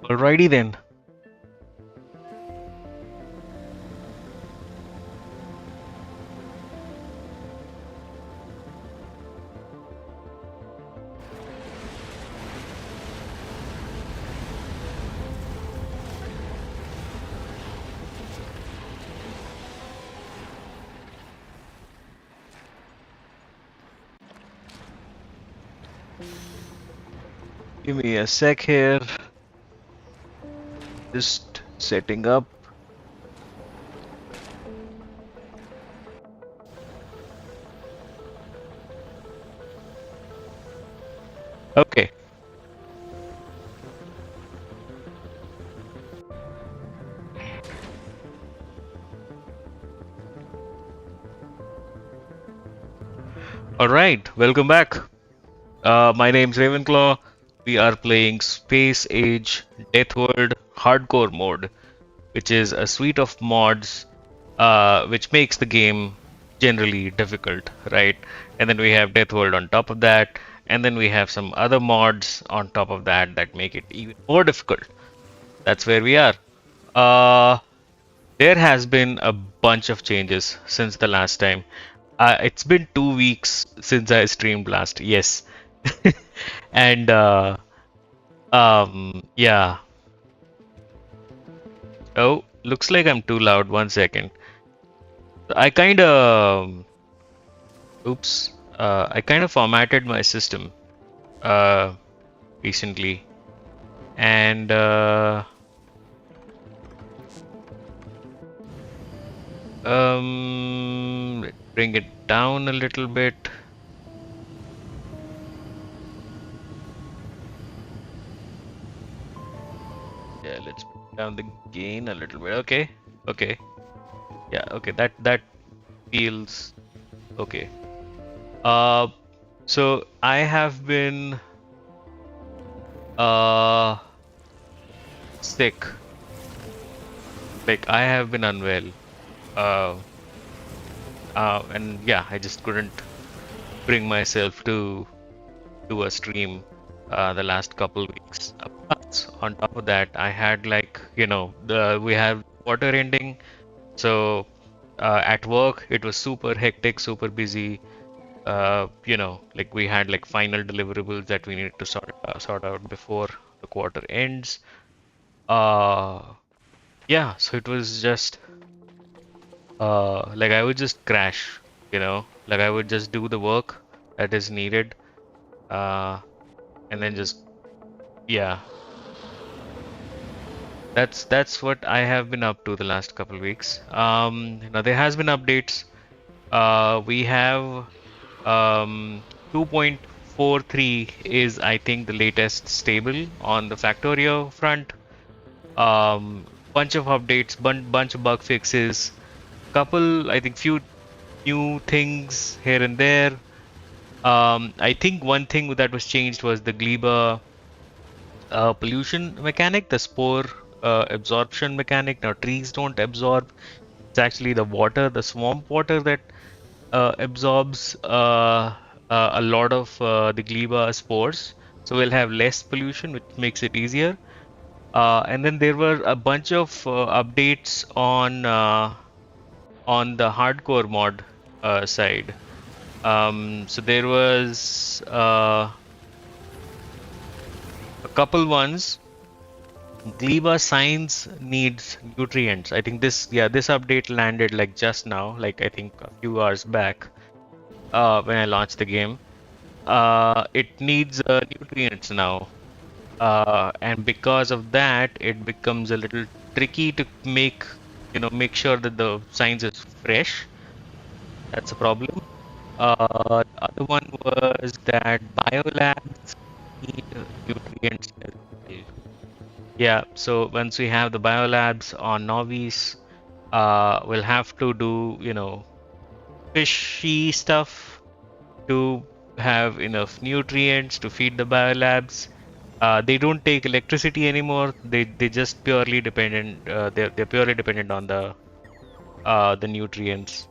Alrighty then. Give me a sec here. Just setting up. Okay. Alright, welcome back. My name's Ravenclaw. We are playing SpAge Deathworld Hardcore mode, which is a suite of mods which makes the game generally difficult, right? And then we have Deathworld on top of that, and then we have some other mods on top of that that make it even more difficult. That's where we are. Uh, there has been a bunch of changes since the last time. It's been 2 weeks since I streamed last. Yes. And yeah. Oh, looks like I'm too loud. 1 second. I kind of oops. I kind of formatted my system uh recently, and let's bring it down a little bit. Yeah, let's bring down the gain a little bit. Okay. Okay. Yeah, okay. That feels okay. Uh so I have been uh sick. Like I have been unwell. Uh and yeah, I just couldn't bring myself to do a stream the last couple weeks. Plus, on top of that, I had like, we have quarter ending. So at work, it was super hectic, super busy. Like we had like final deliverables that we needed to sort out before the quarter ends. Uh, yeah, so it was just like I would just crash, like I would just do the work that is needed, uh, and then just yeah. That's what I have been up to the last couple weeks. Now there has been updates. We have 2.43 is I think the latest stable on the Factorio front. Bunch of updates, bunch of bug fixes, couple I think few new things here and there. I think one thing that was changed was the Gleba pollution mechanic, the spore absorption mechanic. Now trees don't absorb. It's actually the water, the swamp water that absorbs a lot of the Gleba spores. So we'll have less pollution, which makes it easier. And then there were a bunch of updates on the hardcore mod side. So there was a couple ones. Gleba signs needs nutrients. I think this update landed like just now, like I think a few hours back when I launched the game. It needs nutrients now, and because of that, it becomes a little tricky to make sure that the signs is fresh. That's a problem. The other one was that biolabs need nutrients as well. Yeah, so once we have the biolabs on Novice, we'll have to do, fishy stuff to have enough nutrients to feed the biolabs. They don't take electricity anymore. They just purely dependent. They're purely dependent on the nutrients.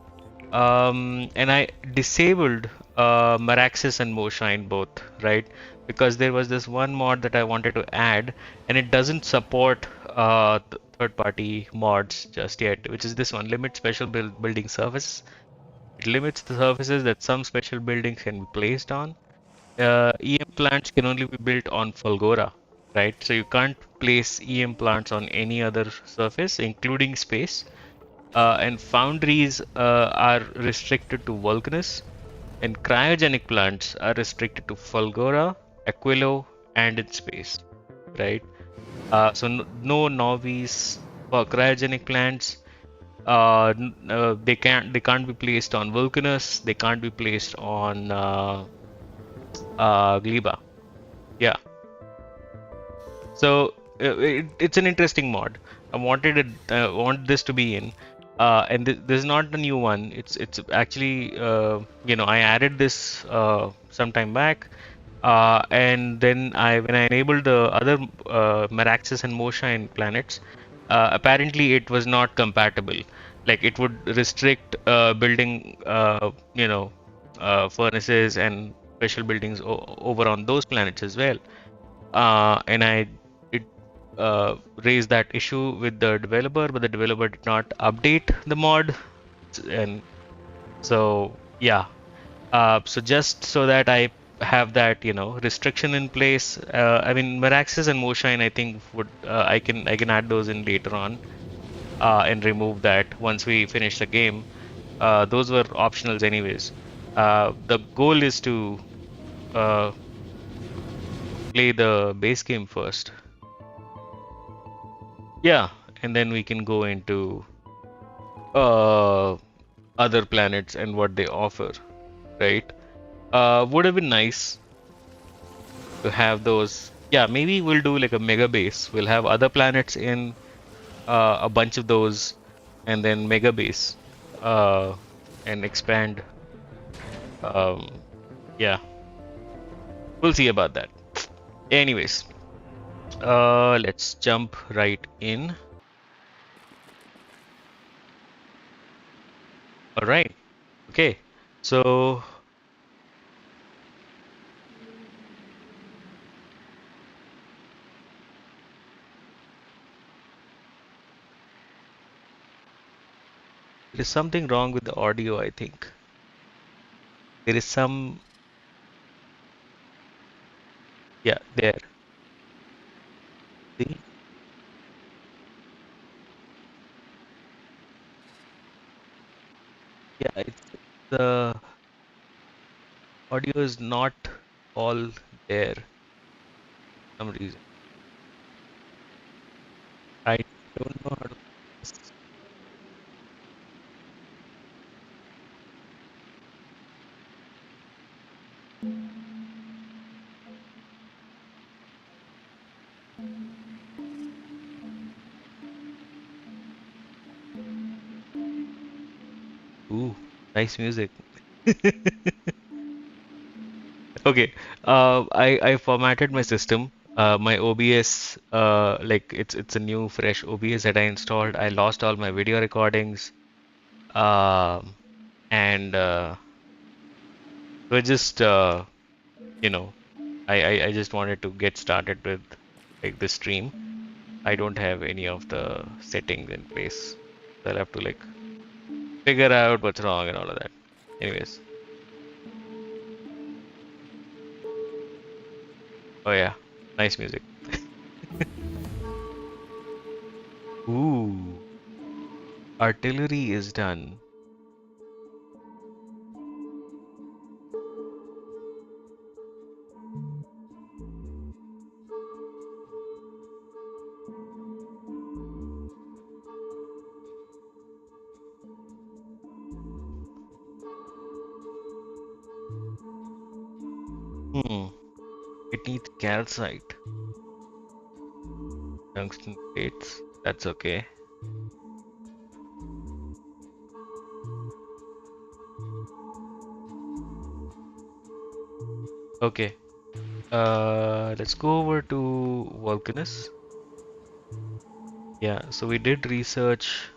And I disabled Maraxis and Moshine both, right? Because there was this one mod that I wanted to add, and it doesn't support third-party mods just yet, which is this one, limit special building surface. It limits the surfaces that some special buildings can be placed on. EM plants can only be built on Fulgora, right? So you can't place EM plants on any other surface, including space. And foundries are restricted to Vulcanus, and cryogenic plants are restricted to Fulgora, Aquilo, and in space, right? So no novice for cryogenic plants. They can't be placed on Vulcanus. They can't be placed on Gleba. Yeah. So it's an interesting mod. Want this to be in, and this is not the new one. It's actually I added this some time back, and then when I enabled the other Meraxis and Moshine planets, apparently it was not compatible. Like it would restrict building furnaces and special buildings over on those planets as well. And I did raise that issue with the developer, but the developer did not update the mod. And so, yeah. So just so that I have that, restriction in place. I mean, Meraxis and Moshine, I think would I can add those in later on and remove that once we finish the game. Those were optionals anyways. The goal is to uh, play the base game first. Yeah, and then we can go into uh, other planets and what they offer, right? Would have been nice to have those. Yeah, maybe we'll do like a mega base. We'll have other planets in a bunch of those, and then mega base, uh, and expand. Um, yeah, we'll see about that. Anyways, let's jump right in. All right. Okay. So there is something wrong with the audio, I think. There is some, yeah, there. See? Yeah, the audio is not all there for some reason. I don't know how to. Ooh, nice music. Okay, I formatted my system. My OBS, like it's a new fresh OBS that I installed. I lost all my video recordings. Um, and we're just you know, I just wanted to get started with like the stream. I don't have any of the settings in place. So I'll have to like figure out what's wrong and all of that. Anyways, oh yeah, nice music. Ooh, artillery is done. Hmm, it needs calcite, tungsten plates. That's okay. Okay. Let's go over to Volcanus. Yeah, so we did research.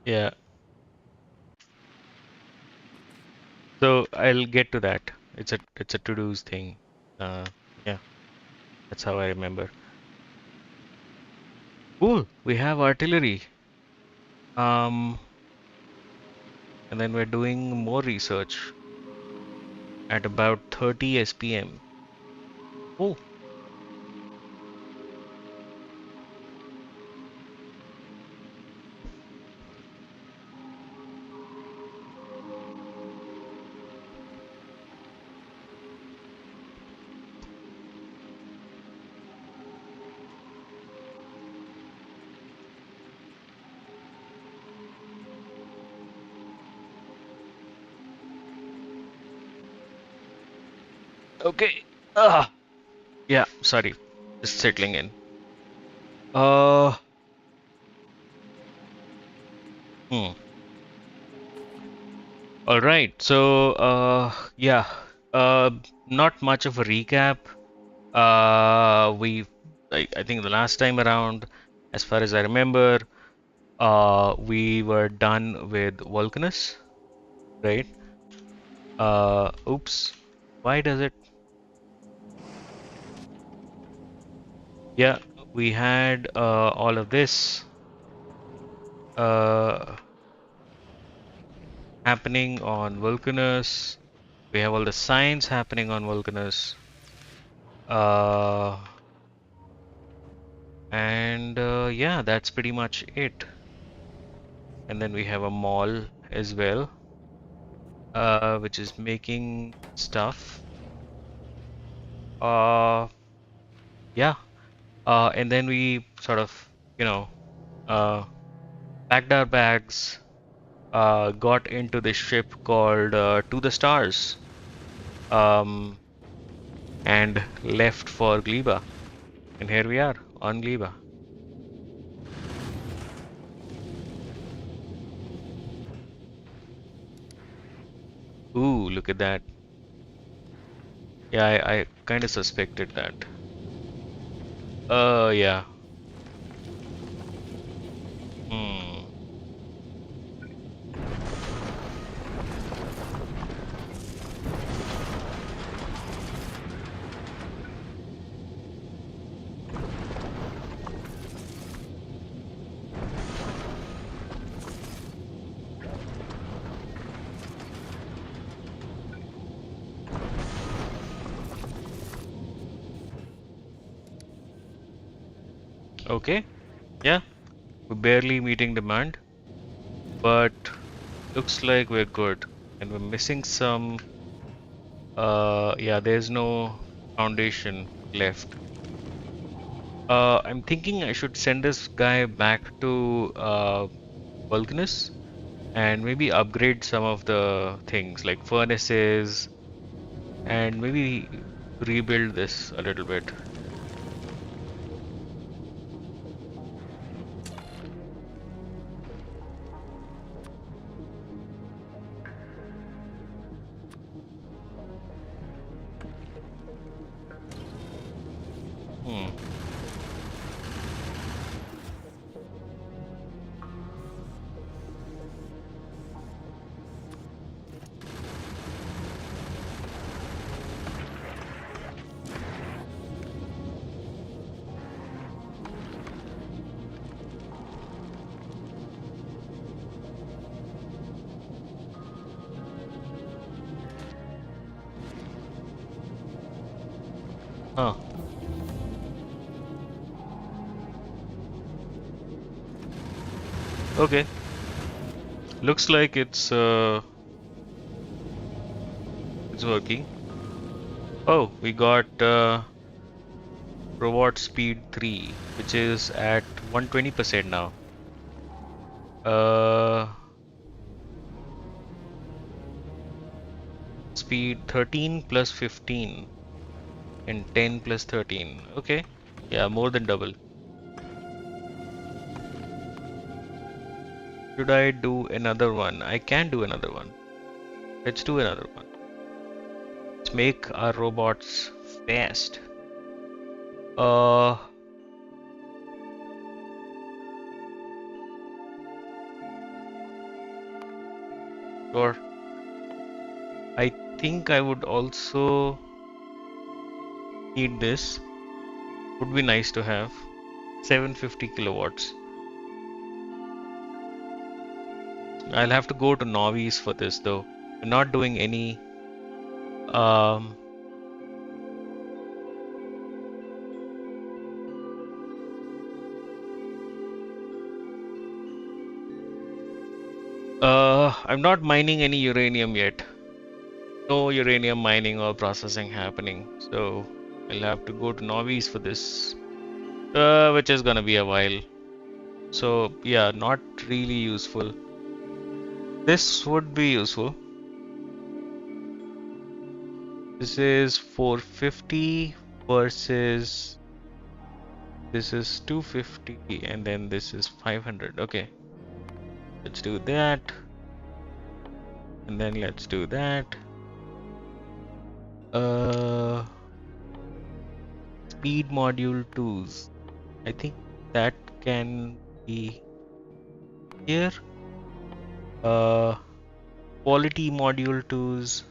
Yeah, so I'll get to that. It's a to-dos thing. Uh, yeah, that's how I remember. Cool. We have artillery. Um, and then we're doing more research at about 30 SPM. Oh, okay. Yeah, sorry. Just settling in. Uh, hmm. All right. So, yeah. Not much of a recap. We, I think the last time around, as far as I remember, we were done with Vulcanus, right? Oops. Why does it? Yeah, we had all of this uh, happening on Vulcanus. We have all the signs happening on Vulcanus. Uh, and yeah, that's pretty much it. And then we have a mall as well, which is making stuff. Uh, yeah. And then we sort of, you know, uh, packed our bags, got into this ship called To the Stars, um, and left for Gleba. And here we are on Gleba. Ooh, look at that. Yeah, I kind of suspected that. Yeah. Hmm. Okay. Yeah, we're barely meeting demand, but looks like we're good. and we're missing some. Yeah, there's no foundation left. I'm thinking I should send this guy back to Vulcanus and maybe upgrade some of the things like furnaces and maybe rebuild this a little bit. Hmm. Huh. Okay. Looks like it's working. Oh, we got robot speed 3, which is at 120% now. Uh, Speed 13 plus 15 and 10 plus 13. Okay. Yeah, more than double. Should I do another one? I can do another one. Let's do another one. Let's make our robots fast. Uh, sure. I think I would also need this. Would be nice to have. 750 kilowatts. I'll have to go to novice for this though. I'm not doing any um I'm not mining any uranium yet. No uranium mining or processing happening. So I'll have to go to novice for this. Which is gonna be a while. So yeah, not really useful. This would be useful. This is 450 versus this is 250 and then this is 500. Okay. Let's do that. And then let's do that. Speed module 2s. I think that can be here. Quality module 2s.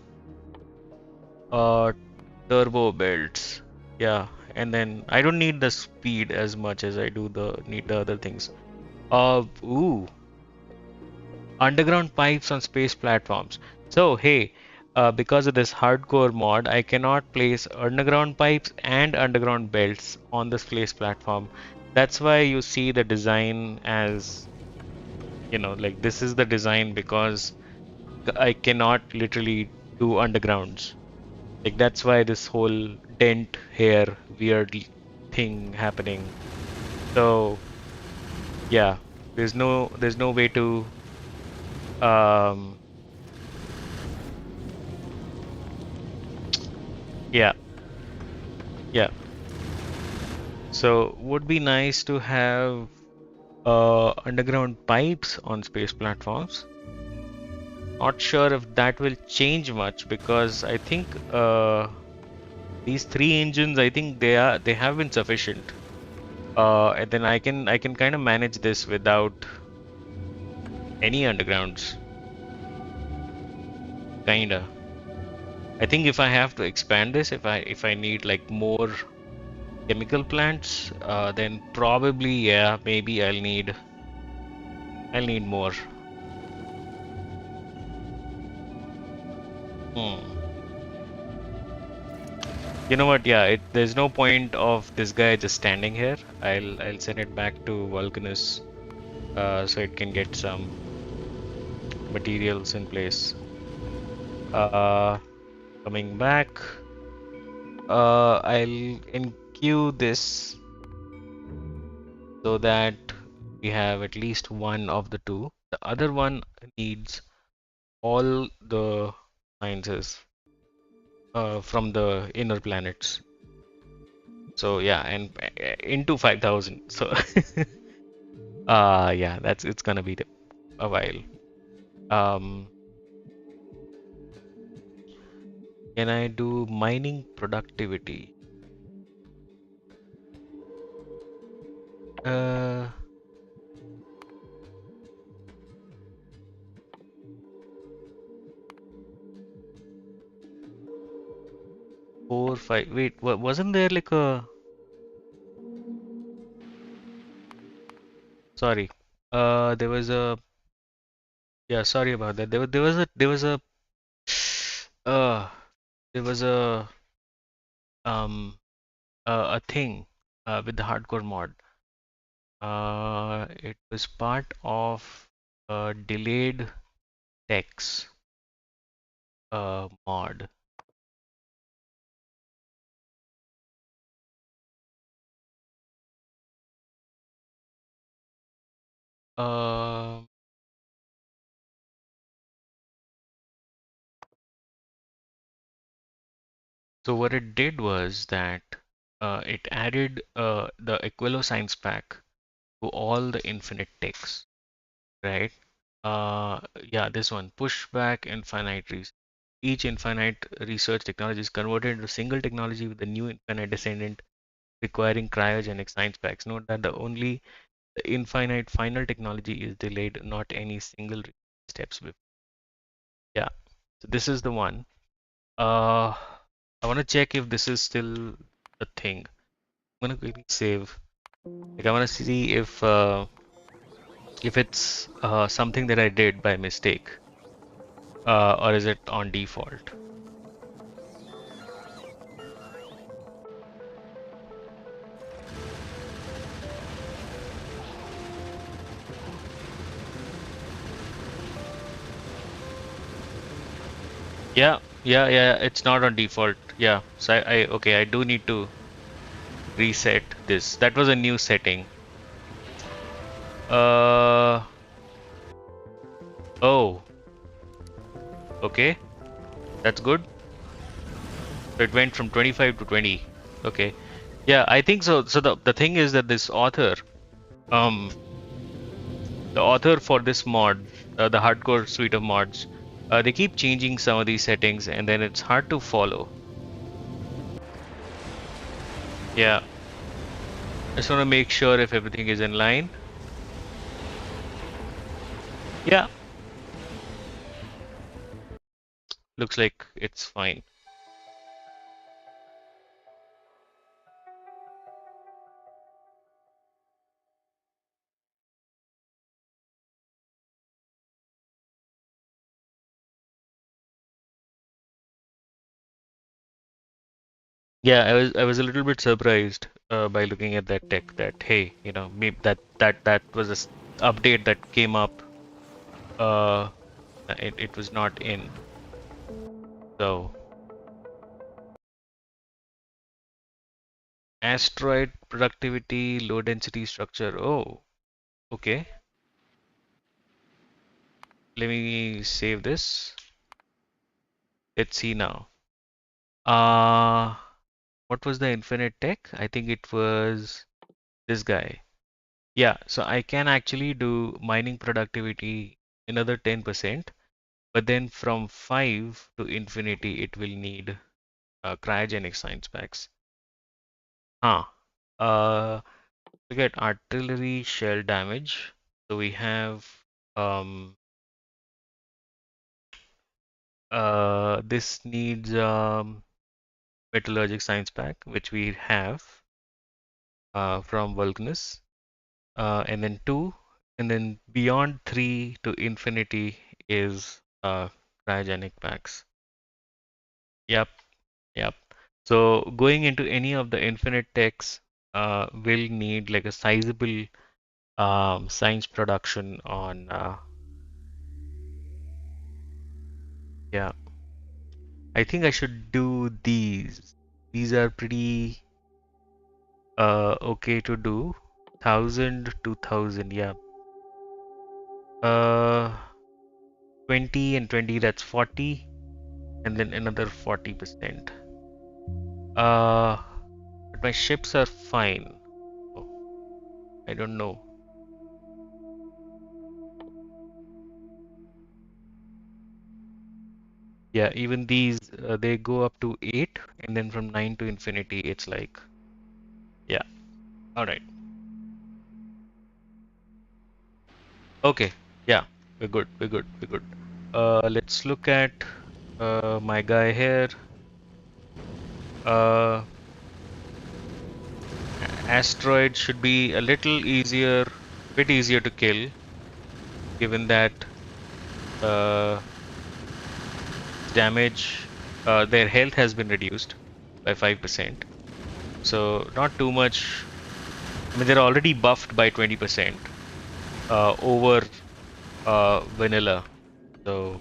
Turbo belts. Yeah, and then I don't need the speed as much as I do need the other things. Ooh, underground pipes on space platforms. So hey, because of this hardcore mod, I cannot place underground pipes and underground belts on the space platform. That's why you see the design as, like this is the design because I cannot literally do undergrounds. Like that's why this whole dent here weird thing happening. So yeah, there's no way to um yeah, yeah. So would be nice to have underground pipes on space platforms. Not sure if that will change much because I think these three engines, I think they have been sufficient. And then I can kind of manage this without any undergrounds. Kinda. I think if I have to expand this, if I need like more chemical plants, then probably yeah, maybe I'll need more. Hmm. You know what? Yeah, there's no point of this guy just standing here. I'll send it back to Vulcanus, so it can get some materials in place. Uh, Coming back, I'll enqueue this so that we have at least one of the two. The other one needs all the sciences from the inner planets. So yeah, and into 5,000. So yeah, that's it's gonna be a while. Um, can I do mining productivity? Uh, 4, 5. Wait, wasn't there like a? Sorry. There was a. Yeah, sorry about that. Uh, there was um a thing with the hardcore mod. It was part of delayed text mod. Uh, so what it did was that it added the Equilo Science pack to all the infinite text, right? Yeah, this one, pushback infinite research. Each infinite research technology is converted into a single technology with a new infinite descendant requiring cryogenic science packs. Note that the infinite final technology is delayed, not any single steps before. Yeah, so this is the one. Uh, I want to check if this is still a thing. I'm gonna quickly save. Like I want to see if it's something that I did by mistake, or is it on default? Yeah, yeah. It's not on default. Yeah. So okay. I do need to reset this. That was a new setting. Uh oh. Okay. That's good. So it went from 25 to 20. Okay. Yeah, I think so. So the thing is that this author, um, the author for this mod, the hardcore suite of mods, they keep changing some of these settings, and then it's hard to follow. Yeah, I just want to make sure if everything is in line. Yeah, looks like it's fine. Yeah, I was a little bit surprised by looking at that tech that hey, maybe that was a update that came up. Uh, it was not in. So asteroid productivity, low density structure. Oh, okay. Let me save this. Let's see now. Uh, what was the infinite tech? I think it was this guy. Yeah, so I can actually do mining productivity another 10%, but then from 5 to infinity, it will need cryogenic science packs. Huh. Uh, Look at artillery shell damage. So we have um this needs metallurgic science pack, which we have from Vulcanus, and then 2, and then beyond 3 to infinity is cryogenic packs. Yep, yep. So going into any of the infinite techs will need like a sizable science production on yeah. I think I should do these. These are pretty okay to do. 1000, 2000, yeah. Uh 20 and 20, that's 40, and then another 40%. But my ships are fine. Oh, I don't know. Yeah, even these they go up to 8, and then from 9 to infinity it's like, yeah. All right. Okay. Yeah. We're good. We're good. We're good. Let's look at my guy here. Uh, Asteroid should be a little easier, bit easier to kill, given that uh, damage, their health has been reduced by 5%. So not too much. I mean, they're already buffed by 20% over vanilla. So,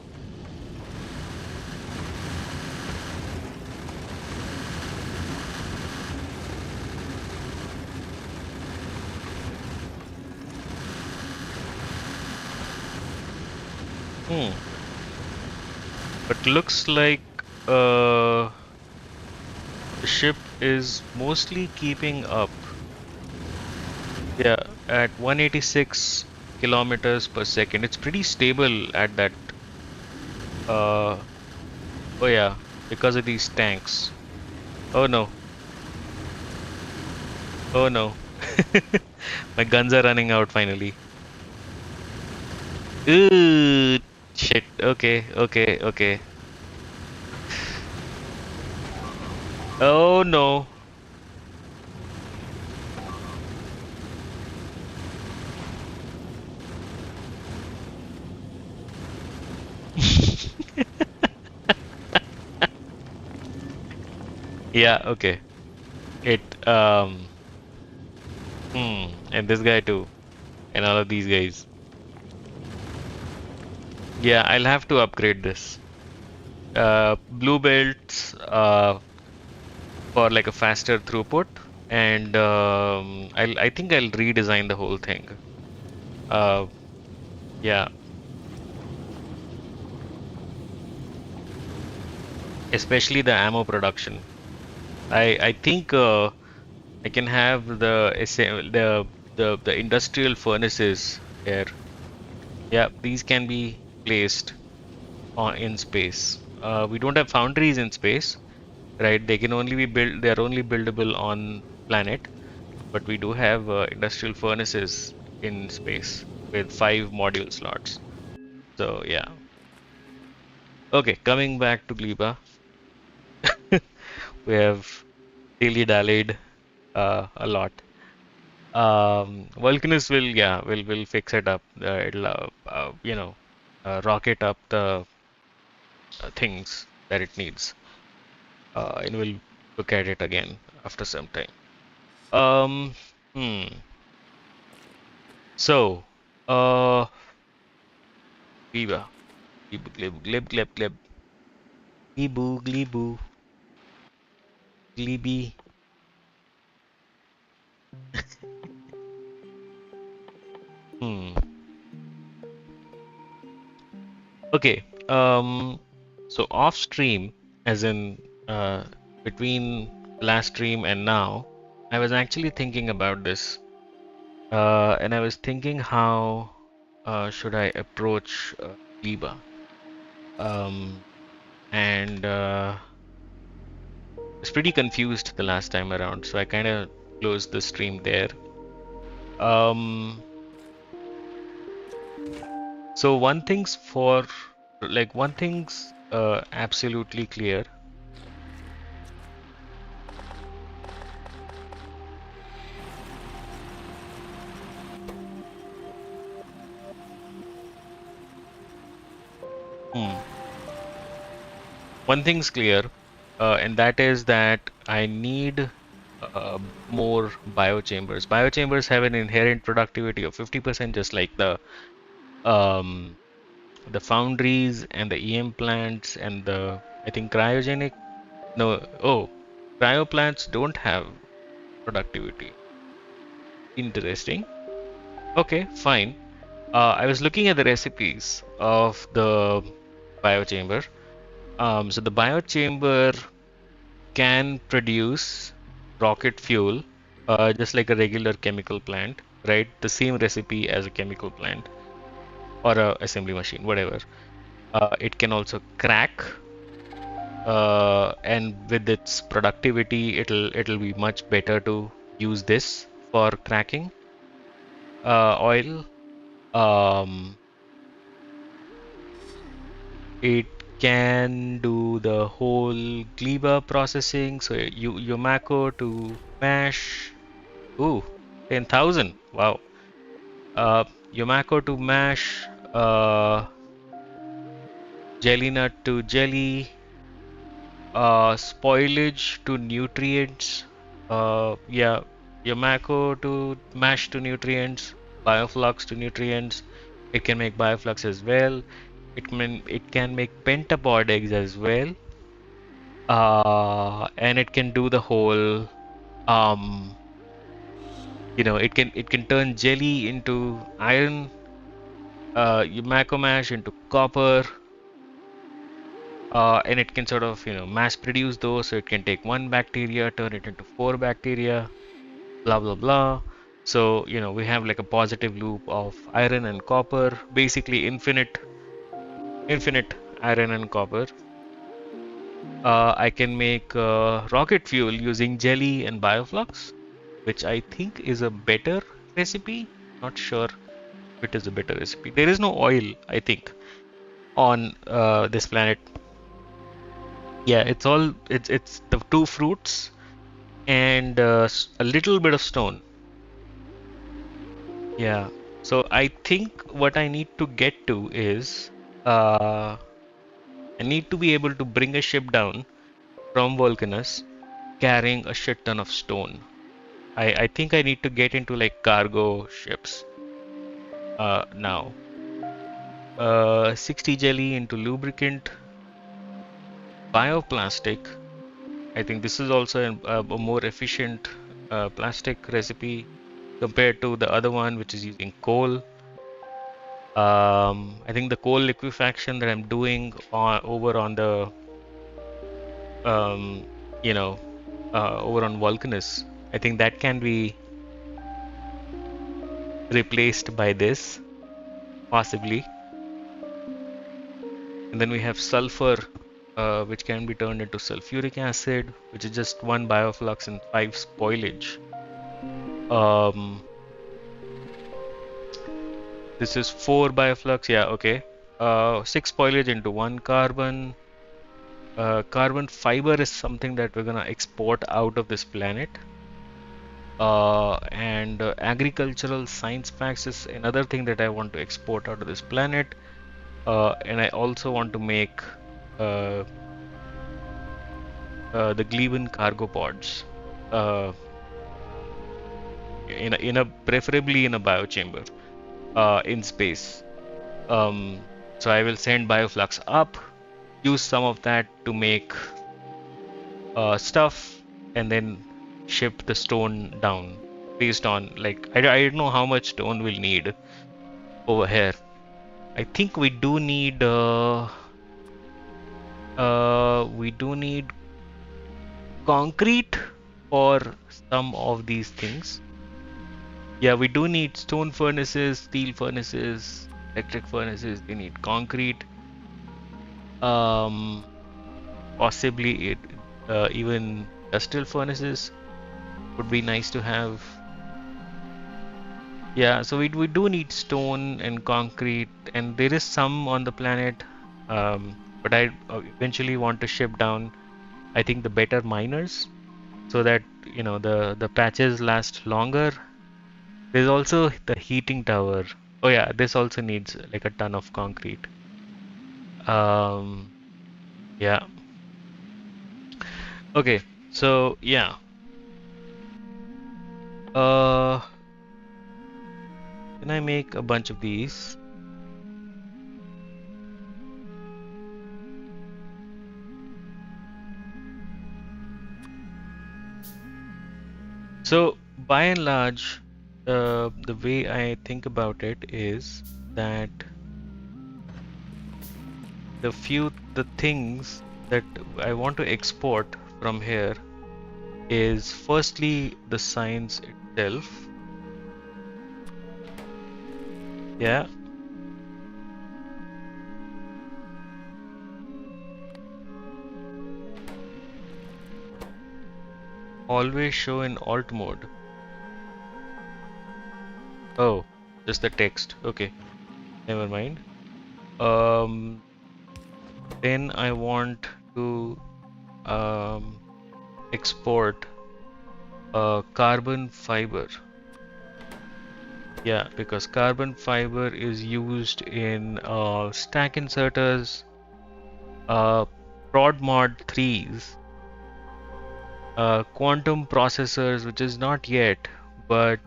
hmm. But looks like uh, the ship is mostly keeping up. Yeah, at 186 kilometers per second. It's pretty stable at that. Uh, oh yeah, because of these tanks. Oh no. Oh no. My guns are running out finally. Ooh, shit. Okay, okay, okay. Oh no. Yeah, okay. It and this guy too, and all of these guys. Yeah, I'll have to upgrade this. Blue belts for like a faster throughput, and I think I'll redesign the whole thing. Uh, yeah, especially the ammo production. I think I can have the industrial furnaces here. Yeah, these can be placed on in space. We don't have foundries in space, right? They can only be built. They are only buildable on planet, but we do have industrial furnaces in space with 5 module slots. So yeah. Okay, coming back to Gleba, we have dilly-dallied a lot. Vulcanus will, yeah, will fix it up. It'll rocket up the things that it needs, and we'll look at it again after some time. Um, hmm. So, Gleba, glib glib glib glib glib, gleeboo gleeboo, gleeby. Hmm. Okay. So off stream, as in between last stream and now, I was actually thinking about this, and I was thinking how should I approach Liba? Um, and I was pretty confused the last time around, so I kind of closed the stream there. Um, so one thing's absolutely clear. Hmm. One thing's clear, and that is that I need more biochambers. Biochambers have an inherent productivity of 50%, just like the um, the foundries and the EM plants and the, I think, cryogenic. No, oh, cryo plants don't have productivity. Interesting. Okay, fine. I was looking at the recipes of the biochamber. So the biochamber can produce rocket fuel, just like a regular chemical plant, right? The same recipe as a chemical plant or a assembly machine, whatever. It can also crack, and with its productivity, it'll be much better to use this for cracking oil. Um, it can do the whole gleba processing. So you Yumako to mash. Ooh, 10,000. Wow. Uh, Yumako to mash. Jelly nut to jelly. Spoilage to nutrients. Yeah, Yumako to mash to nutrients. Bioflux to nutrients. It can make bioflux as well. It can make pentapod eggs as well. And it can do the whole um it can turn jelly into iron, Yumako mash into copper, and it can sort of mass produce those, so it can take one bacteria, turn it into four bacteria, blah blah blah. So we have like a positive loop of iron and copper, basically infinite iron and copper. I can make rocket fuel using jelly and bioflux, which I think is a better recipe. Not sure if it is a better recipe. There is no oil, I think, on this planet. Yeah, it's the two fruits and a little bit of stone. Yeah. So I think what I need to get to is I need to be able to bring a ship down from Vulcanus carrying a shit ton of stone. I think I need to get into like cargo ships now. 60 jelly into lubricant, bioplastic. I think this is also a more efficient plastic recipe compared to the other one, which is using coal. I think the coal liquefaction that I'm doing over on the um, over on Vulcanus, I think that can be replaced by this possibly. And then we have sulfur, which can be turned into sulfuric acid, which is just one bioflux and 5 spoilage. This is 4 bioflux, yeah, okay. 6 spoilage into 1 carbon. Carbon fiber is something that we're gonna export out of this planet. And agricultural science packs is another thing that I want to export out of this planet. And I also want to make the Gleevan cargo pods in a preferably in a biochamber in space. So I will send bioflux up, use some of that to make stuff, and then ship the stone down based on like I don't know how much stone we'll need over here. I think we do need concrete for some of these things. Yeah, we do need stone furnaces, steel furnaces, electric furnaces. We need concrete. Possibly even industrial furnaces would be nice to have. Yeah, so we do need stone and concrete, and there is some on the planet. But I eventually want to ship down, I think, the better miners, so that the patches last longer. There's also the heating tower. Oh yeah, this also needs like a ton of concrete. Yeah. Okay, so yeah. Can I make a bunch of these? So by and large, the way I think about it is that the things that I want to export from here is firstly the science itself. Yeah, always show in alt mode. Oh, just the text. Okay, never mind. Um, then I want to um, export carbon fiber. Yeah, because carbon fiber is used in stack inserters, prod mod 3s, quantum processors, which is not yet, but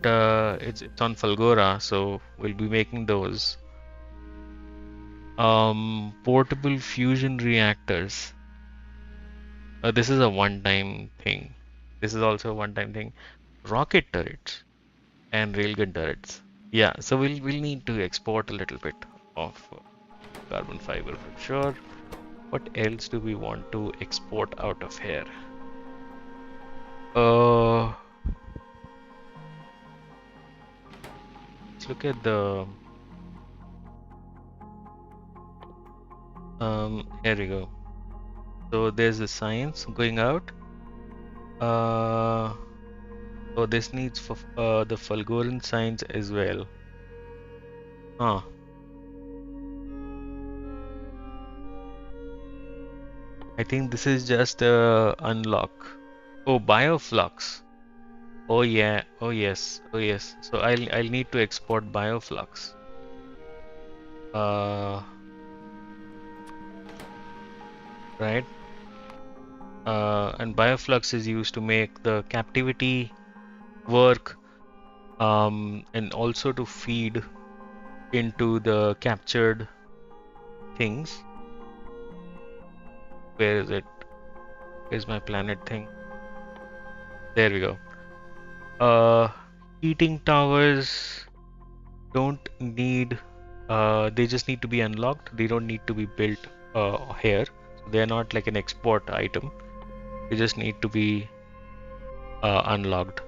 it's on Fulgora, so we'll be making those. Portable fusion reactors. This is a one-time thing. This is also a one-time thing. Rocket turrets and railgun turrets. Yeah, so we'll need to export a little bit of carbon fiber for sure. What else do we want to export out of here? Let's look at the here we go. So there's the science going out. So this needs for the Fulgurian science as well. Huh. I think this is just a unlock. Oh, bioflux. Oh yeah. Oh yes. Oh yes. So I'll need to export bioflux. Uh, right. And bioflux is used to make the captivity work, and also to feed into the captured things. Where is it? Where's my planet thing? There we go. Heating towers don't need, they just need to be unlocked. They don't need to be built here. So they're not like an export item. They just need to be unlocked.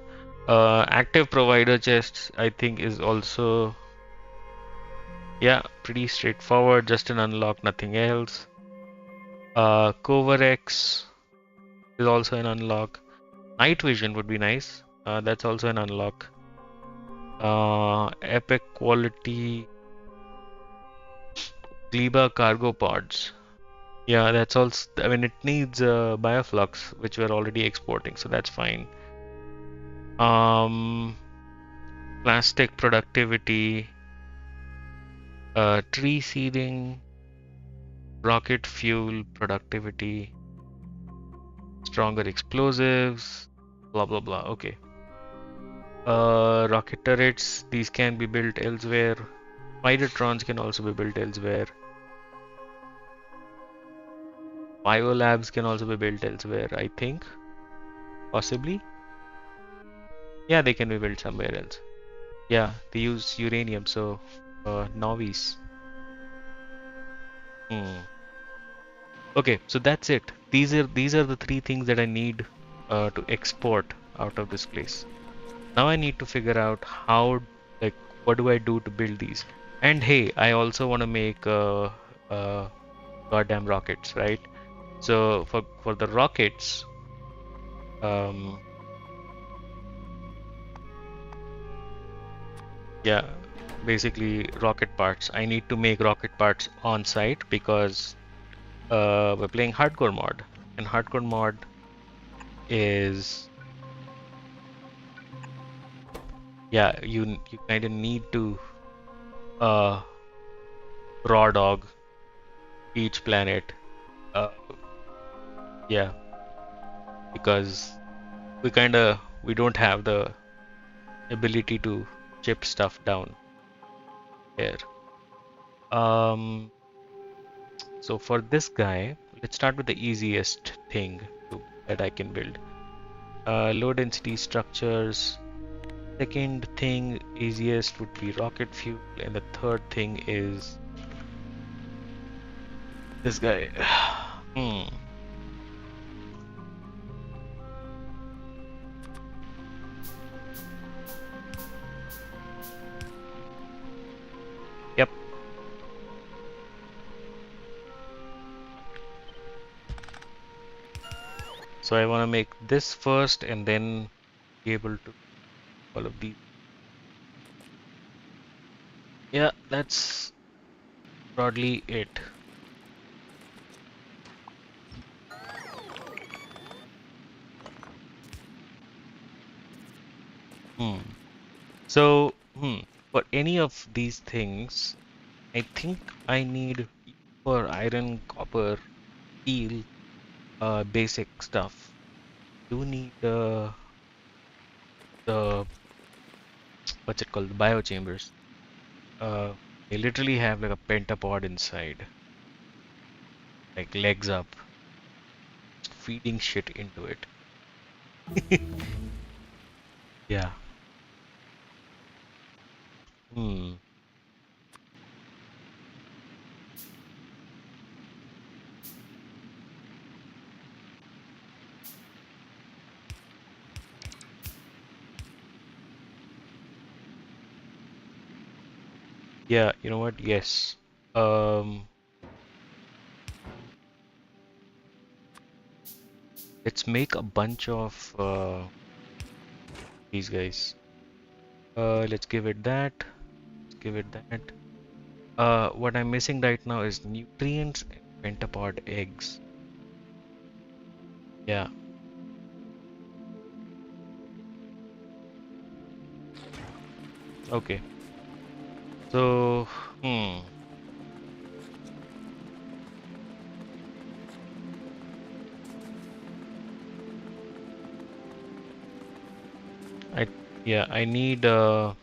Active provider chests, I think, is also, yeah, pretty straightforward. Just an unlock, nothing else. Coverex is also an unlock. Night vision would be nice. That's also an unlock. Epic quality Gleba cargo pods. Yeah, that's also. I mean, it needs bioflux, which we're already exporting, so that's fine. Um, Plastic productivity, tree seeding, rocket fuel productivity, stronger explosives, blah blah blah. Okay. Rocket turrets, these can be built elsewhere. Spidertrons can also be built elsewhere. Biolabs can also be built elsewhere, I think. Possibly. Yeah, they can be built somewhere else. Yeah, they use uranium, so novice. Hmm. Okay, so that's it. These are the three things that I need to export out of this place. Now I need to figure out how, like, what do I do to build these? And hey, I also want to make goddamn rockets, right? So for the rockets, um, yeah, basically rocket parts. I need to make rocket parts on site because we're playing hardcore mod, and hardcore mod is, yeah, you kind of need to uh raw dog each planet. Uh, yeah, because we don't have the ability to chip stuff down here. Um, so for this guy, let's start with the easiest thing that I can build. Low density structures. Second thing easiest would be rocket fuel, and the third thing is this guy. Hmm. Yep. So I want to make this first and then be able to all of these. Yeah, that's broadly it. Hmm. So, for any of these things, I think I need for iron, copper, steel, basic stuff. Do need the what's it called, the biochambers. They literally have like a pentapod inside, like legs up, just feeding shit into it. Yeah. Hmm. Yeah, you know what? Yes. Um, let's make a bunch of these guys. Let's give it that. Let's give it that. What I'm missing right now is nutrients and pentapod eggs. Yeah. Okay. So, hmm. I yeah, I need a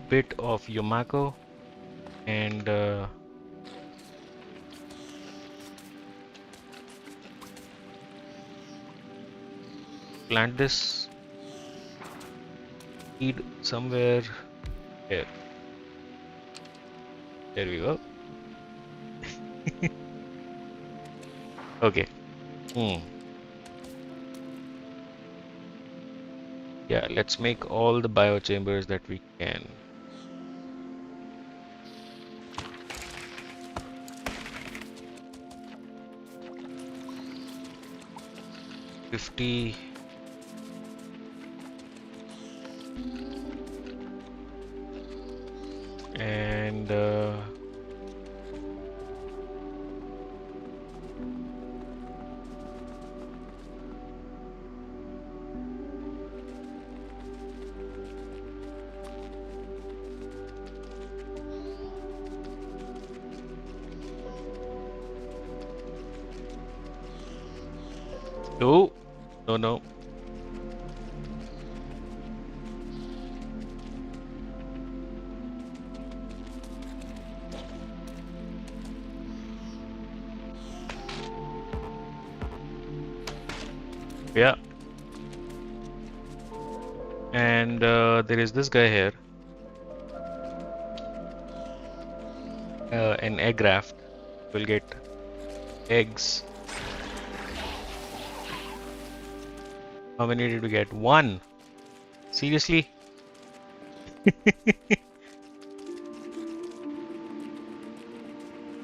bit of Yomako and plant this seed somewhere here. There we go. Okay. Hmm. Yeah, let's make all the biochambers that we can. 50 and no, no, no. Yeah. And there is this guy here, an egg raft. We'll get eggs. How many did we get? One. Seriously?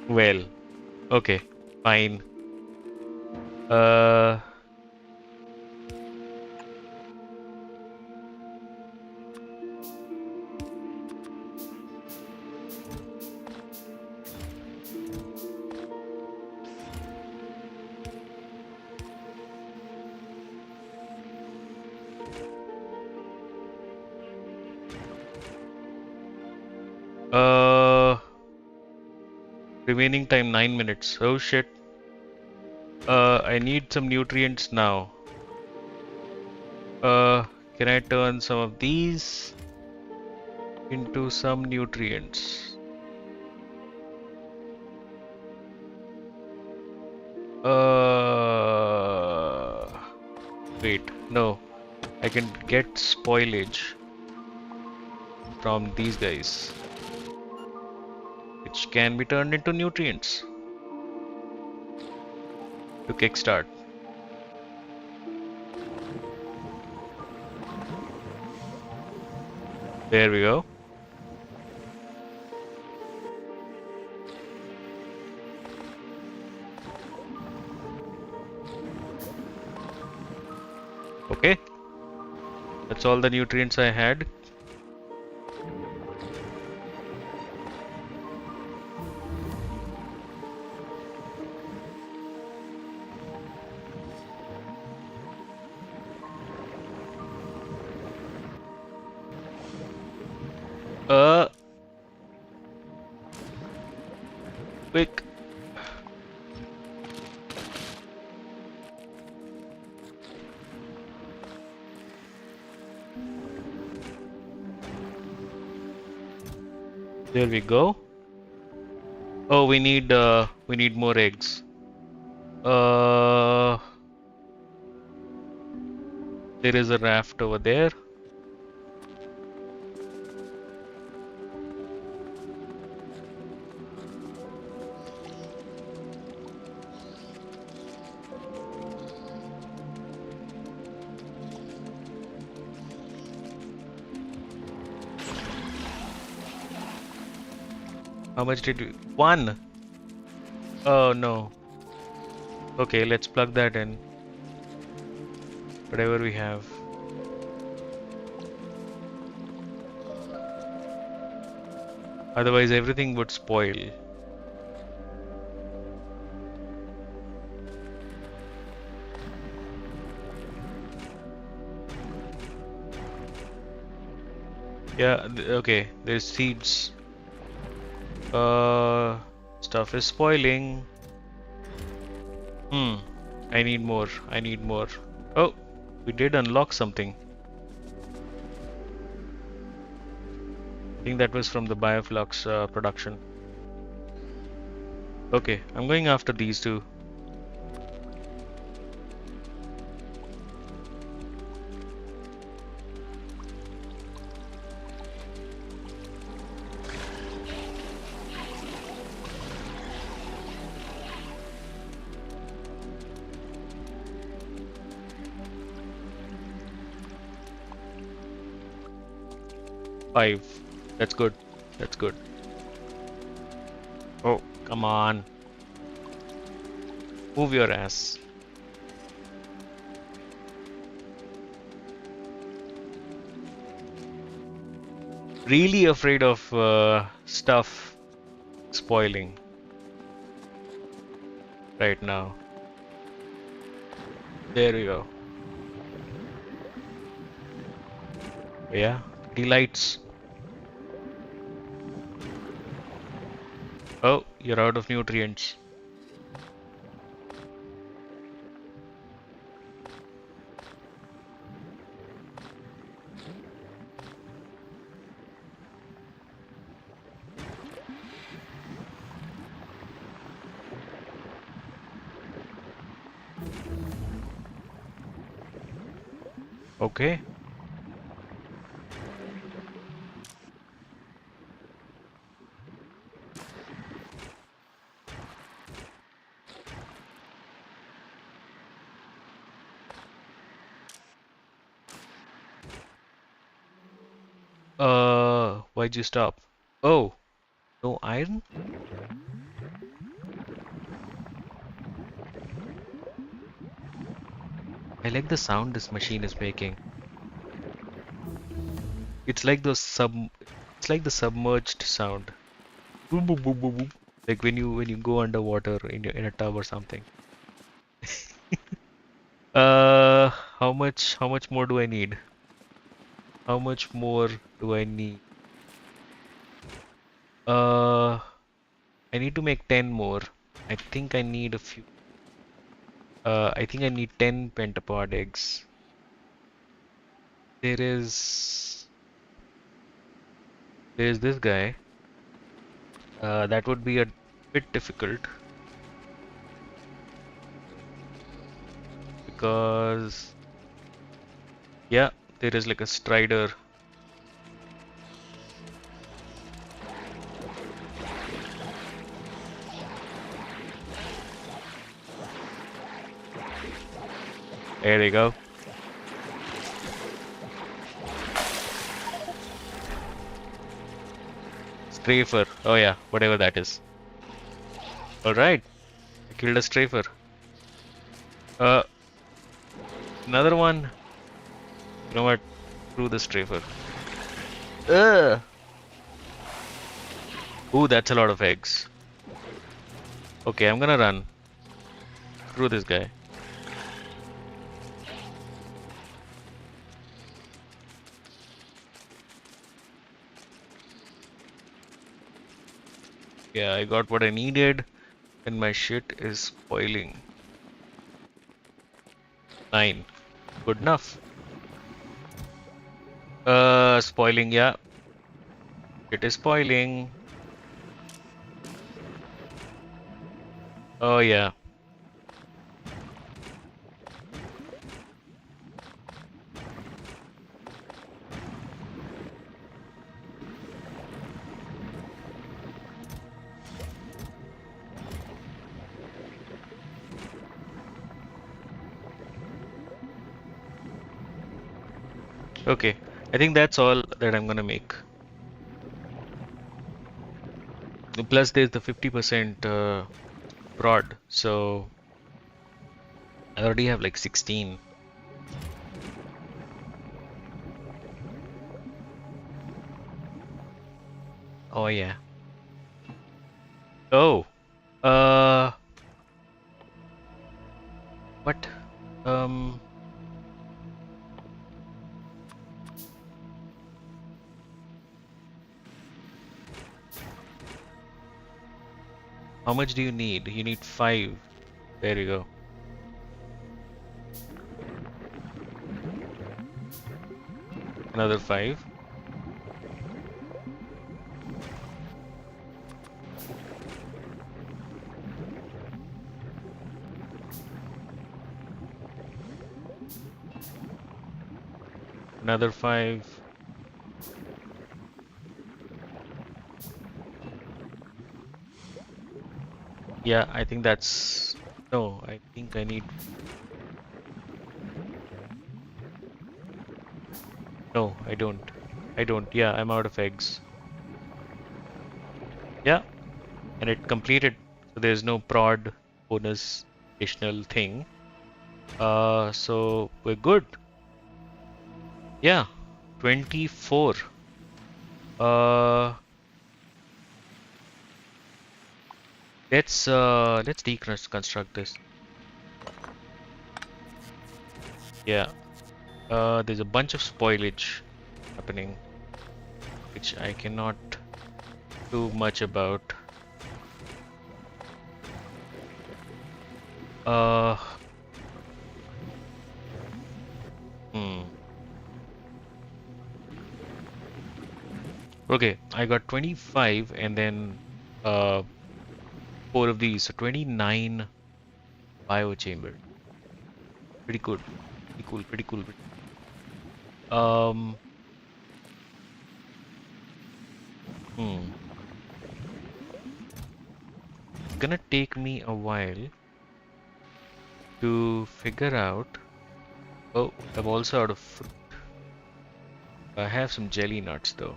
Well, okay, fine. Uh, uh, remaining time 9 minutes. Oh shit. I need some nutrients now. Uh, can I turn some of these into some nutrients? Wait, no. I can get spoilage from these guys, which can be turned into nutrients to kickstart. There we go. Okay, that's all the nutrients I had. Uh, Quick. There we go. Oh, we need more eggs. Uh, there is a raft over there. How much did we? One. Oh no. Okay, let's plug that in. Whatever we have. Otherwise, everything would spoil. Yeah, okay, there's seeds. Stuff is spoiling. Hmm, I need more. I need more. Oh, we did unlock something. I think that was from the bioflux production. Okay, I'm going after these two. Five. That's good. That's good. Oh, come on. Move your ass. Really afraid of stuff spoiling right now. There we go. Yeah, delights. Oh, you're out of nutrients. Okay. Why'd you stop? Oh, no iron? I like the sound this machine is making. It's like it's like the submerged sound. Boop, boop, boop, boop, boop. Like when you go underwater in a tub or something. How much more do I need? How much more do I need? Uh, I need to make 10 more. I think I need a few. I think I need 10 pentapod eggs. There is there's this guy. That would be a bit difficult because Yeah, there is like a strider. There you go. Strafer. Oh yeah, whatever that is. Alright, I killed a strafer. Uh, Another one. You know what? Screw the strafer. Ugh. Ooh, that's a lot of eggs. Okay, I'm gonna run. Screw this guy. Yeah, I got what I needed, and my shit is spoiling. 9. Good enough. Spoiling, yeah. It is spoiling. Oh yeah. Okay. I think that's all that I'm gonna make. Plus, there's the 50% prod, so I already have like 16. Oh yeah. Oh. Uh. What? Um. How much do you need? You need 5. There you go. Another 5. Another 5. Yeah, I think that's... No, I think I need... No, I don't. I don't. Yeah, I'm out of eggs. Yeah, and it completed. So there's no prod bonus additional thing. So we're good. Yeah, 24. Uh, let's deconstruct this. Yeah. There's a bunch of spoilage happening, which I cannot do much about. Uh, hmm. Okay, I got 25 and then uh 4 of these, so 29 biochamber. Pretty good. Pretty cool, pretty cool. Um, hmm. It's gonna take me a while to figure out. Oh, I'm also out of fruit. I have some jelly nuts though.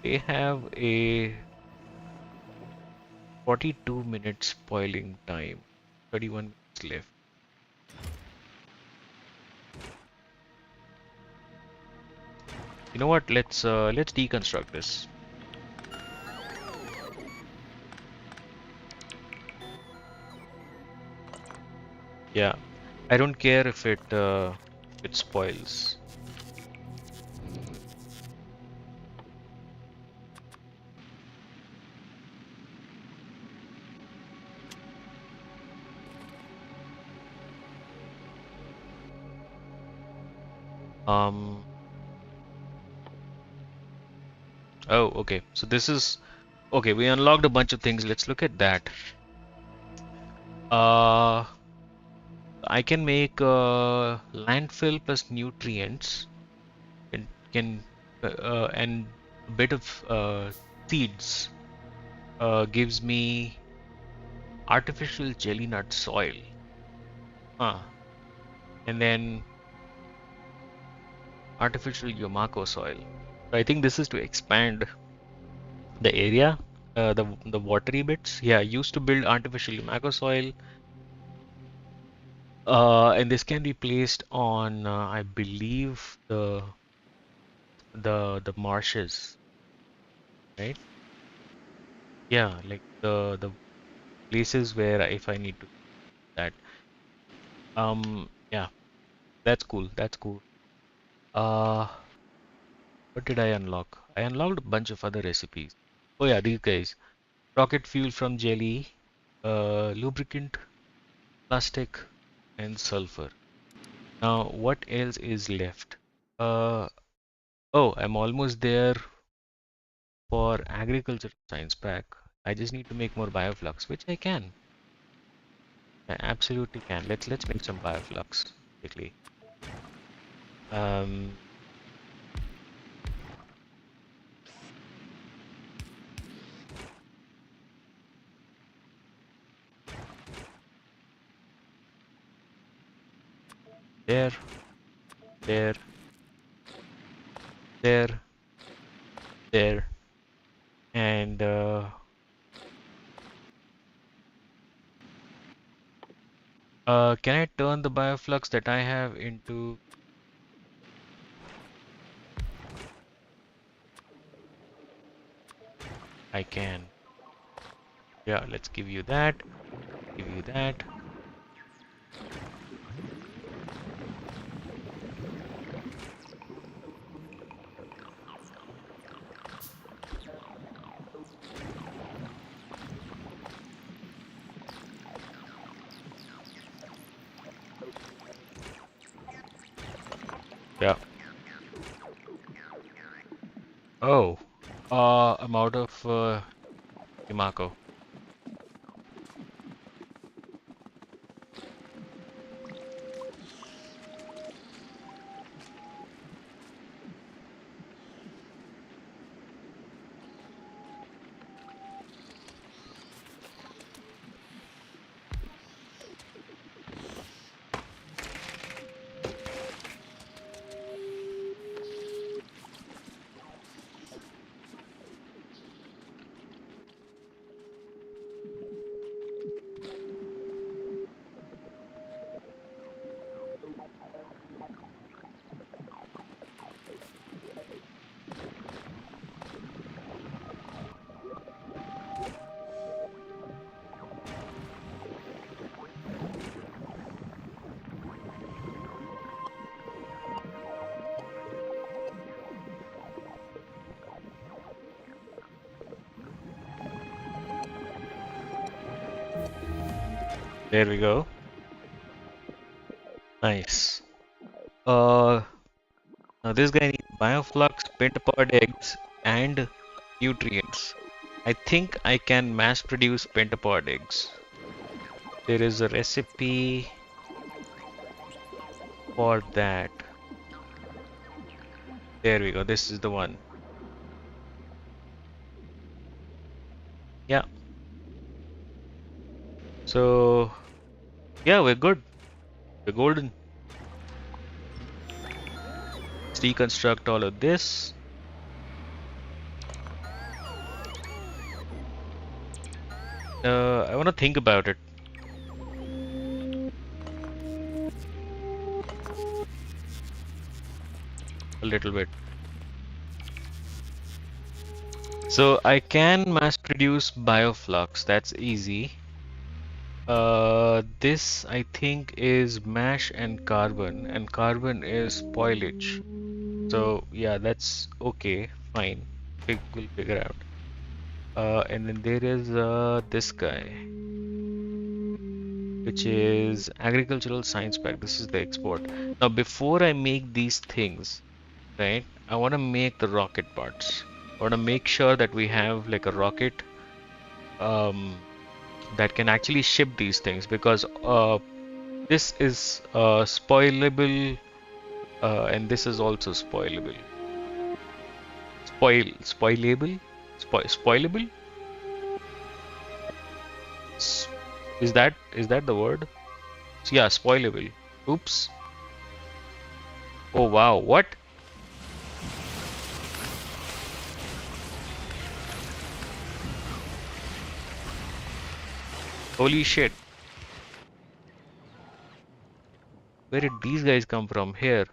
They have a 42 minute spoiling time. 31 minutes left. You know what? Let's deconstruct this. Yeah, I don't care if it spoils. Um. Oh, okay. So this is okay. We unlocked a bunch of things. Let's look at that. Uh, I can make landfill plus nutrients can and a bit of seeds gives me artificial jelly nut soil. Huh. And then artificial Yomako soil. So I think this is to expand the area, the watery bits. Yeah, I used to build artificial Yomako soil. And this can be placed on, I believe, the marshes, right? Yeah, like the places where if I need to do that. Yeah, that's cool. That's cool. Uh, what did I unlock? I unlocked a bunch of other recipes. Oh yeah, these guys. Rocket fuel from jelly, lubricant, plastic, and sulfur. Now, what else is left? Uh, oh, I'm almost there for agriculture science pack. I just need to make more bioflux, which I can. I absolutely can. Let's make some bioflux quickly. Um, there, there, there, there, and can I turn the bioflux that I have into? I can. Yeah, let's give you that. Give you that. Yeah. Oh, I'm out of Himako. There we go. Nice. Uh, Now this guy needs bioflux, pentapod eggs, and nutrients. I think I can mass produce pentapod eggs. There is a recipe for that. There we go. This is the one. Yeah. So, yeah, we're good. We're golden. Let's deconstruct all of this. I want to think about it. A little bit. So I can mass produce bioflux. That's easy. This I think is mash and carbon is spoilage. So yeah, that's okay, fine. We'll figure out. And then there is this guy, which is agricultural science pack. This is the export. Now, before I make these things, right, I want to make the rocket parts. I want to make sure that we have like a rocket um, that can actually ship these things because This is spoilable, and this is also spoilable. Spoilable? Spoilable? S- is that the word? Yeah, spoilable. Oops. Oh wow, what? Holy shit. Where did these guys come from? Here.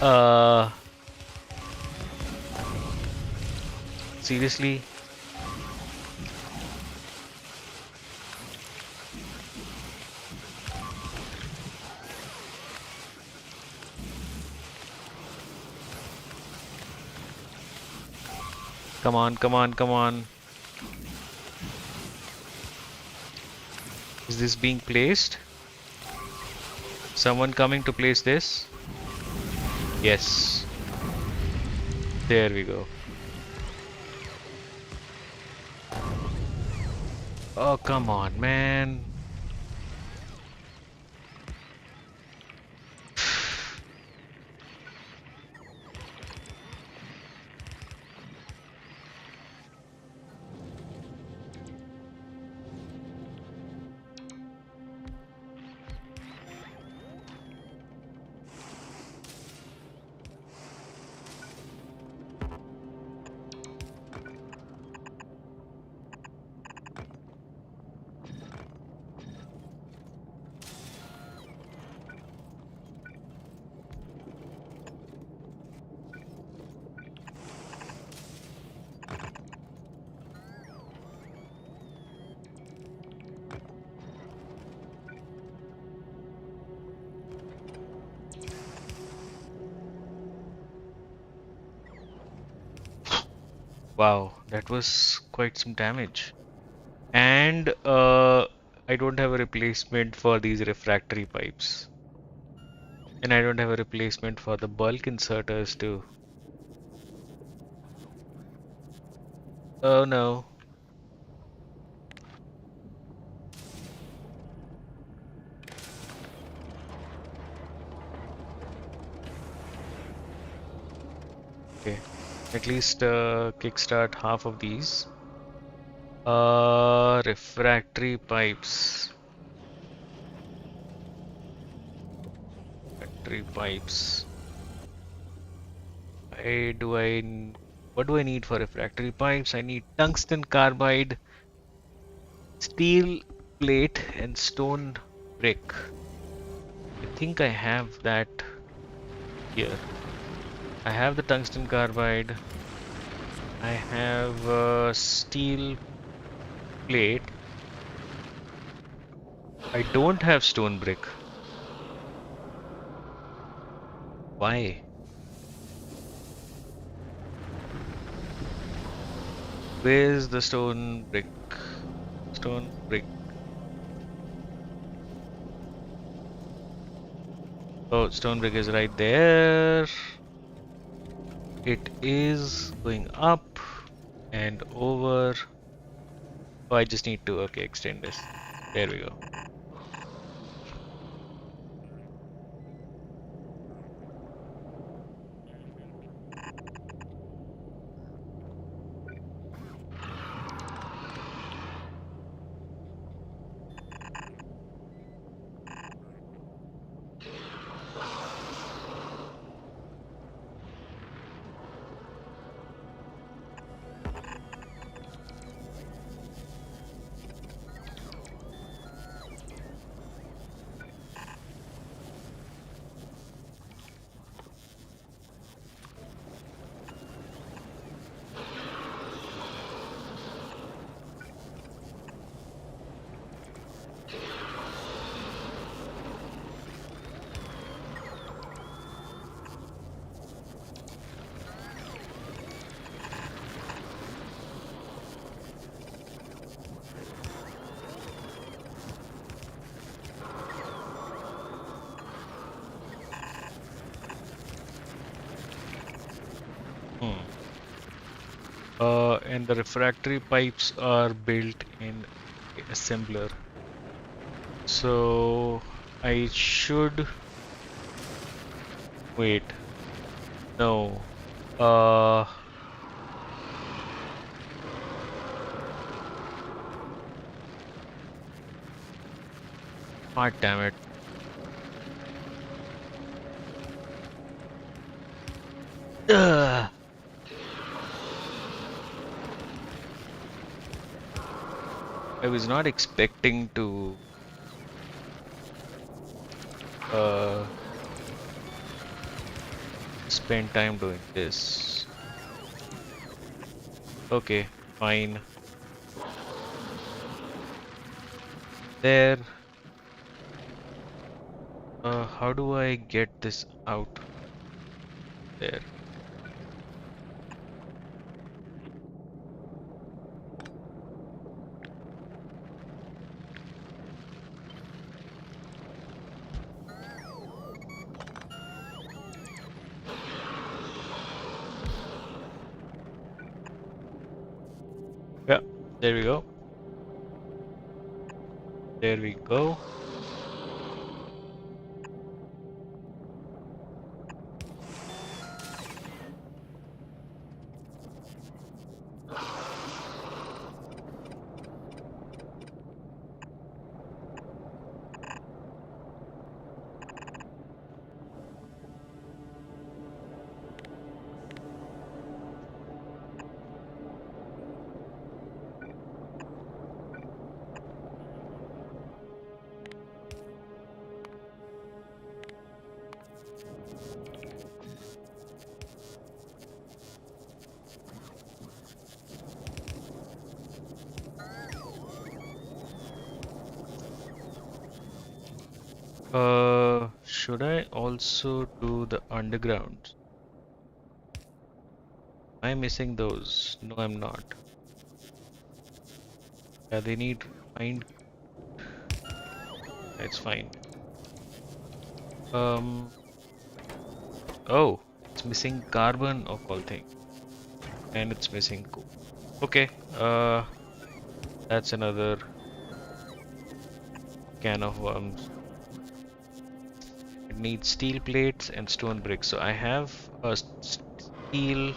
Uh, Seriously? Come on, come on, come on. Is this being placed? Someone coming to place this? Yes. There we go. Oh, come on, man. Wow, that was quite some damage. And I don't have a replacement for these refractory pipes. And I don't have a replacement for the bulk inserters too. Oh no. Okay. At least kickstart half of these. Refractory pipes. Refractory pipes. What do I need for refractory pipes? I need tungsten carbide, steel plate, and stone brick. I think I have that here. I have the tungsten carbide. I have steel plate. I don't have stone brick. Why? Where's the stone brick? Stone brick. Oh, stone brick is right there. It is going up and over. Oh, I just need to, okay, extend this. There we go. Hmm. And the refractory pipes are built in assembler. So I should wait. No. Uh, God damn it. Ugh. I was not expecting to uh spend time doing this. Okay, fine. There. How do I get this out? There. Yeah, there we go. There we go. Should I also do the underground? Am I missing those? No, I'm not. Yeah, they need find. It's fine. Um. Oh, it's missing carbon of all things, and it's missing coal. Okay. That's another can of worms. It needs steel plates and stone bricks. So I have a steel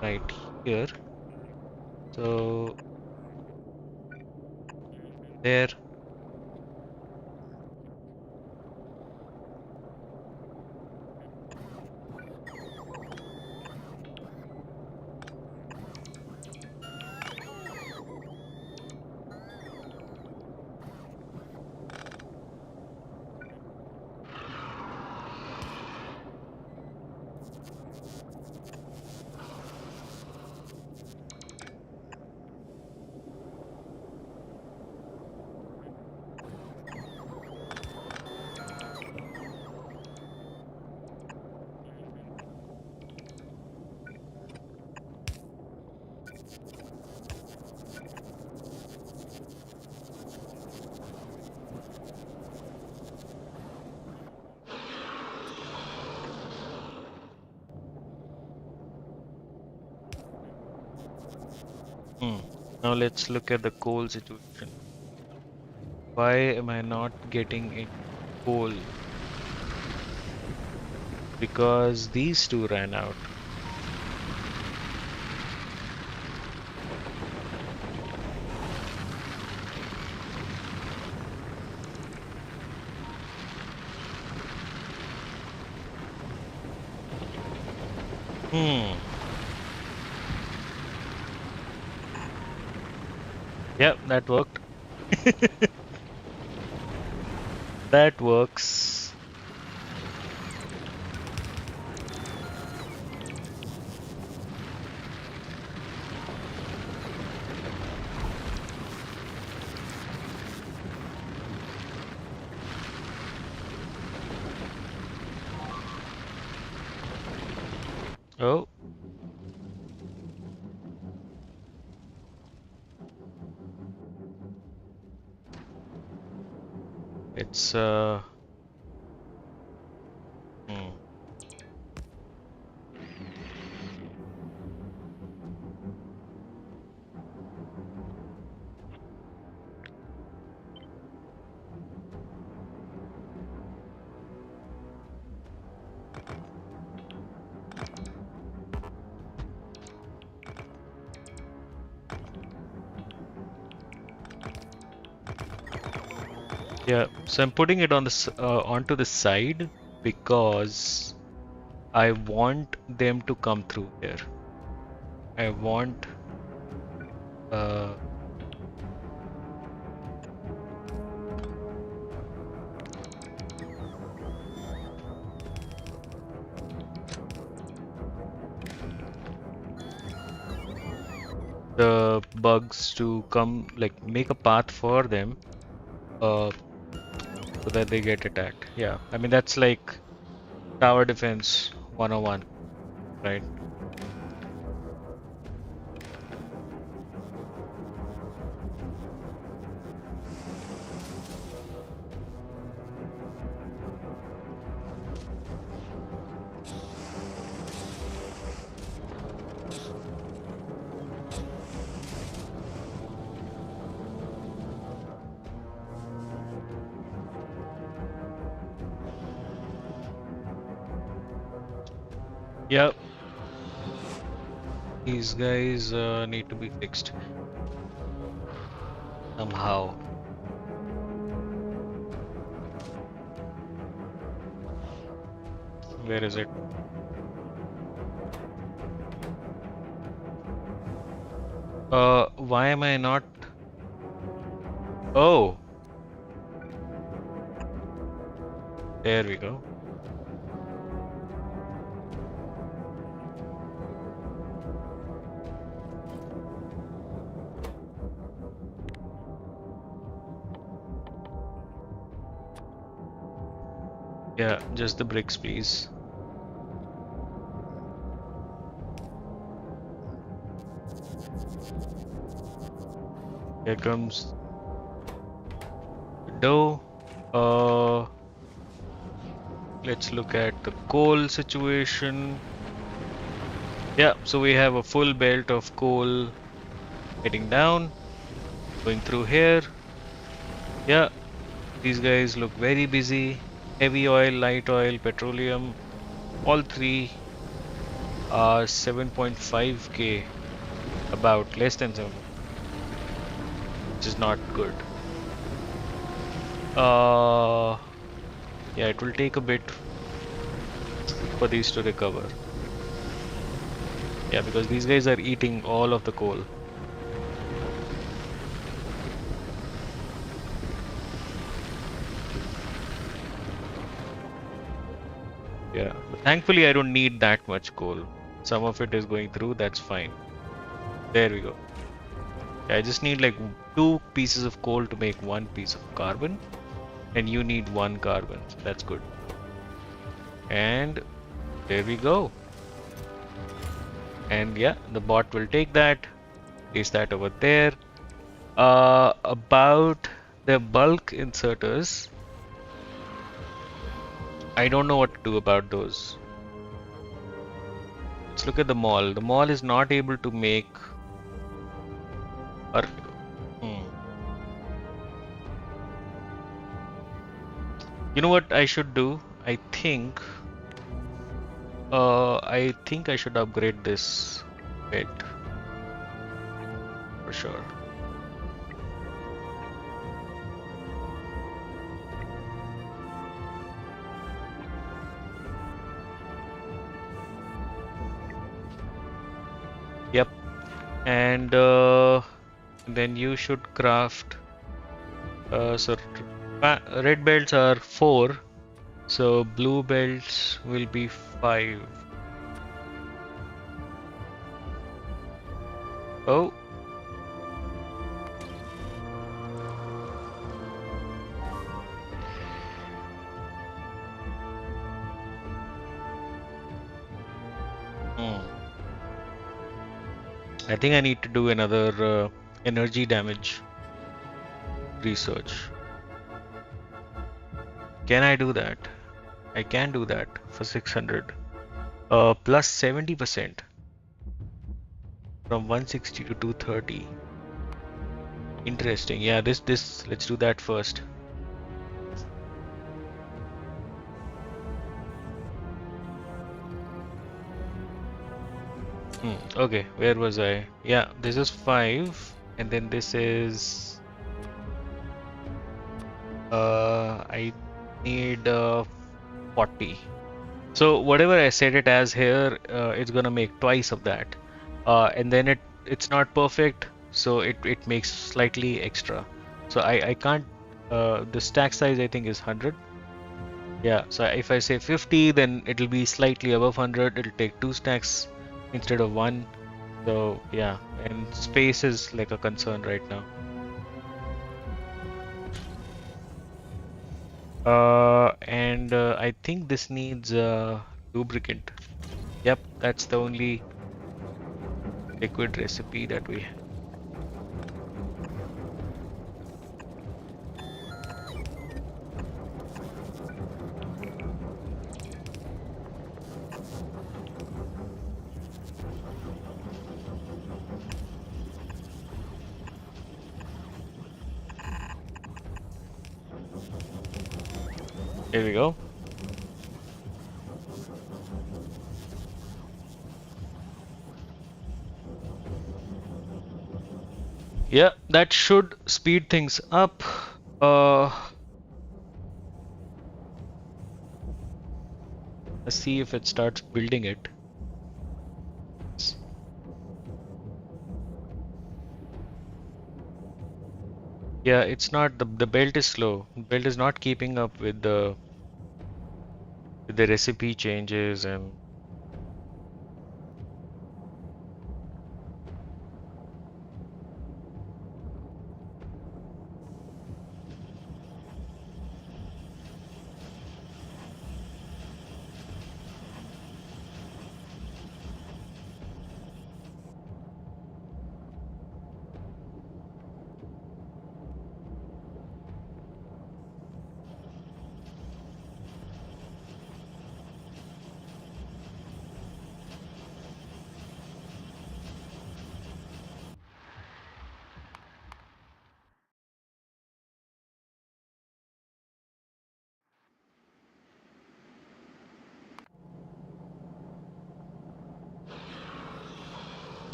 right here. So there. Hmm. Now let's look at the coal situation. Why am I not getting any coal? Because these two ran out. Hmm. Yep, that worked. That works. Oh, it's hmm. Yeah, so I'm putting it on onto the side because I want them to come through here. I want uh, the bugs to come, like make a path for them, so that they get attacked. Yeah, I mean that's like tower defense 101, right? Yeah, these guys need to be fixed somehow. Where is it? Why am I not? Oh, there we go. Yeah, just the bricks, please. Here comes the dough. Let's look at the coal situation. Yeah, so we have a full belt of coal heading down, going through here. Yeah, these guys look very busy. Heavy oil, light oil, petroleum, all three are 7.5k, about less than 7, which is not good. Yeah, it will take a bit for these to recover. Yeah, because these guys are eating all of the coal. Yeah, but thankfully I don't need that much coal. Some of it is going through, that's fine. There we go. I just need like 2 pieces of coal to make 1 piece of carbon, and you need 1 carbon, so that's good. And there we go. And yeah, the bot will take that, place that over there. About the bulk inserters, I don't know what to do about those. Let's look at the mall. The mall is not able to make or you know what I should do? I think I should upgrade this bit for sure. Yep, and then you should craft. So red belts are 4, so blue belts will be 5. Oh. I think I need to do another energy damage research. Can I do that? I can do that for 600. Plus 70% from 160 to 230. Interesting. Yeah, let's do that first. Okay, where was I? Yeah, this is 5, and then this is I need 40. So whatever I set it as here, it's gonna make twice of that. And then it's not perfect, so it makes slightly extra. So I can't. The stack size I think is 100. Yeah. So if I say 50, then it'll be slightly above 100. It'll take two stacks instead of one. So yeah, and space is like a concern right now. And I think this needs lubricant. Yep, that's the only liquid recipe that we have. Here we go. Yeah, that should speed things up. Uh, let's see if it starts building it. Yeah, it's not the belt is slow. The belt is not keeping up with the recipe changes and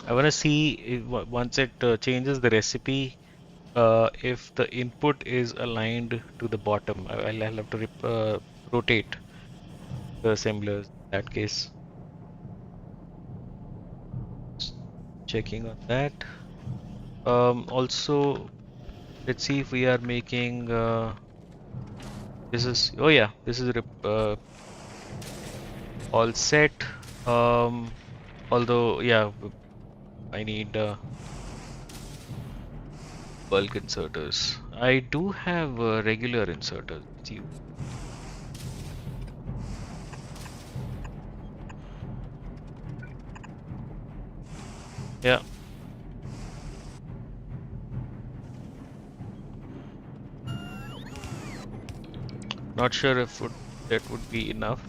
I want to see if, once it changes the recipe, if the input is aligned to the bottom. I'll have to rotate the assemblers in that case. Checking on that. Also, let's see if we are making this is oh yeah, this is all set. Although yeah, I need bulk inserters. I do have regular inserters. Let's see. Yeah, not sure if that would be enough.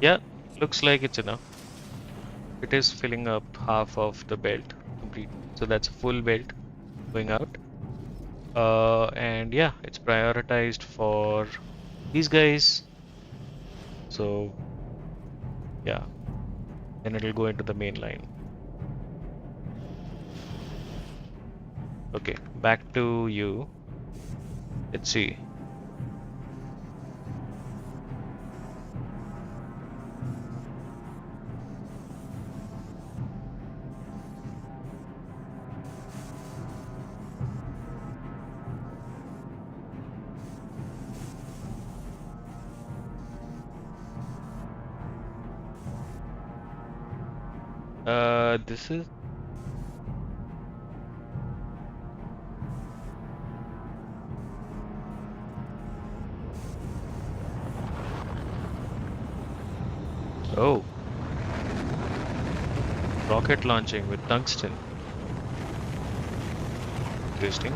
Yeah, looks like it's enough. It is filling up half of the belt complete. So that's a full belt going out. And yeah, it's prioritized for these guys. So yeah, then it'll go into the main line. Okay, back to you. Let's see. This is oh, rocket launching with tungsten. Interesting.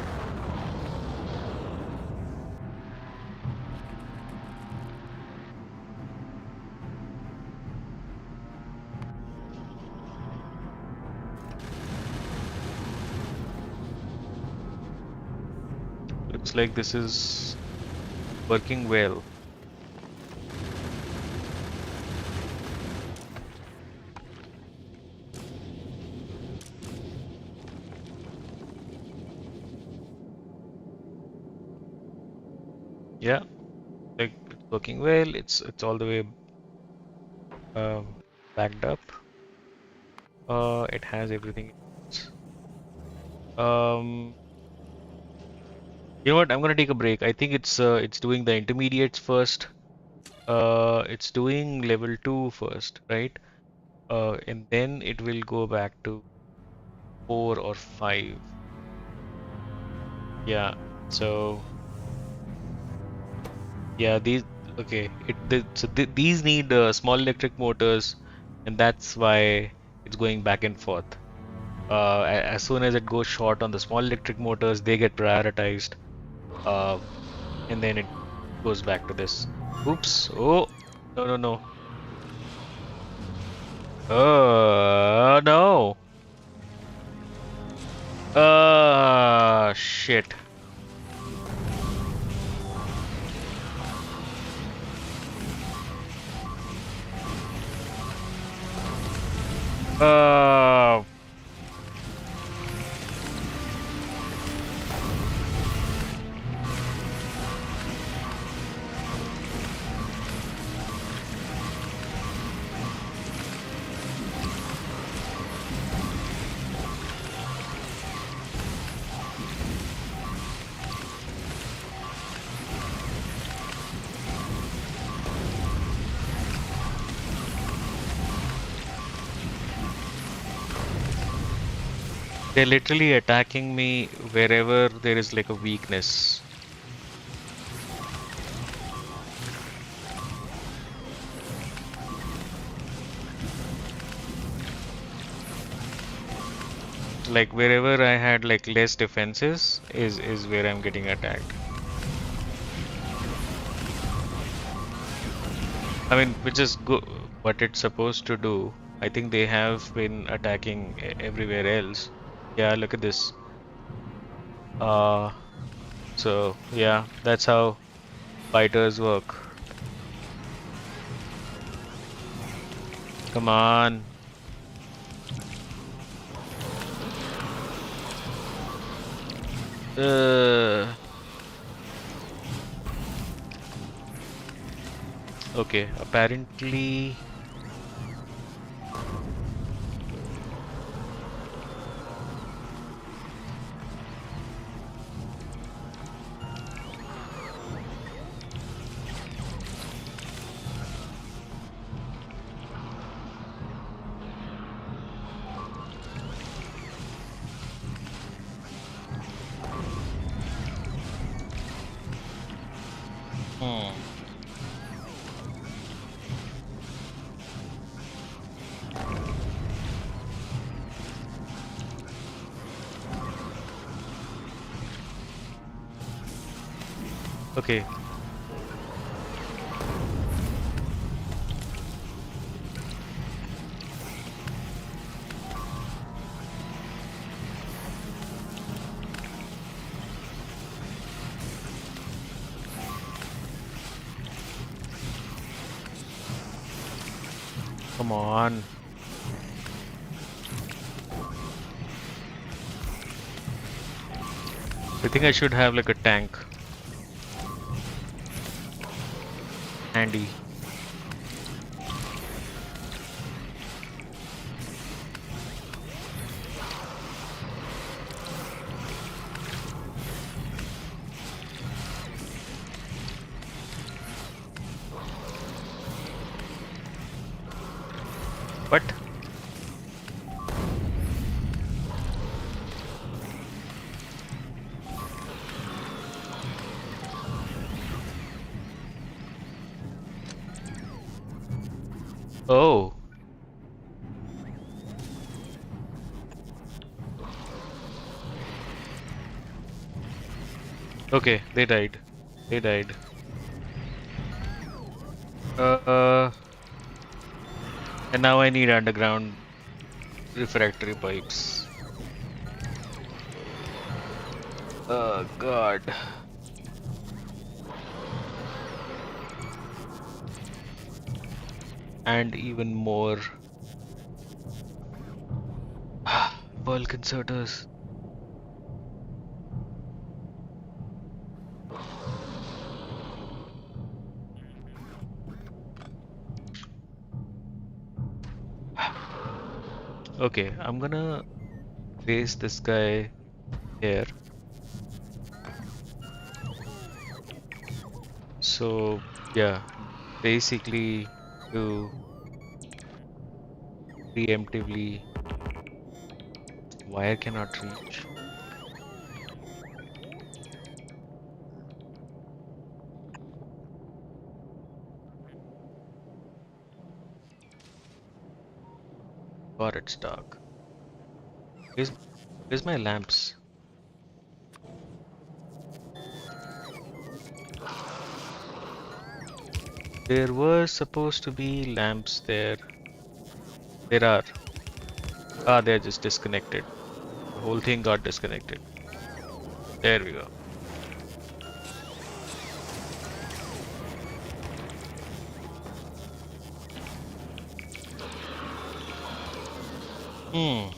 Looks like this is working well. working well. It's all the way backed up. It has everything. Um, you know what? I'm gonna take a break. I think it's doing the intermediates first. It's doing level 2 first, right? And then it will go back to 4 or 5. Yeah. So yeah, these okay. These need small electric motors, and that's why it's going back and forth. As soon as it goes short on the small electric motors, they get prioritized, uh, and then it goes back to this. Oops! Oh, no, no, no! No! Shit! Uh, they're literally attacking me wherever there is like a weakness. Like wherever I had like less defenses is where I'm getting attacked. I mean, which is good, what it's supposed to do. I think they have been attacking everywhere else. Yeah, look at this. Uh, so yeah, that's how fighters work. Come on. Uh, okay, apparently. Hmm. Okay. Come on. I think I should have like a tank handy. What? Oh. Okay, they died. They died. Uh, and now I need underground refractory pipes. Oh God. And even more bulk inserters. Okay, I'm gonna place this guy here. So yeah, basically to preemptively wire cannot reach. God, it's dark. Where's, where's my lamps? There were supposed to be lamps there. There are. Ah, they're just disconnected. The whole thing got disconnected. There we go. Hmm.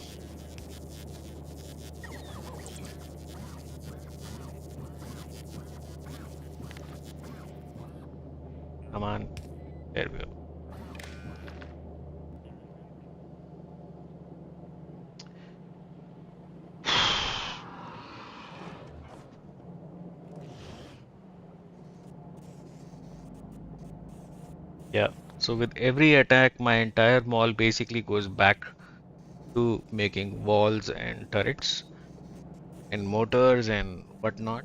Come on. There we go. Yeah. So with every attack, my entire mall basically goes back to making walls and turrets and motors and whatnot.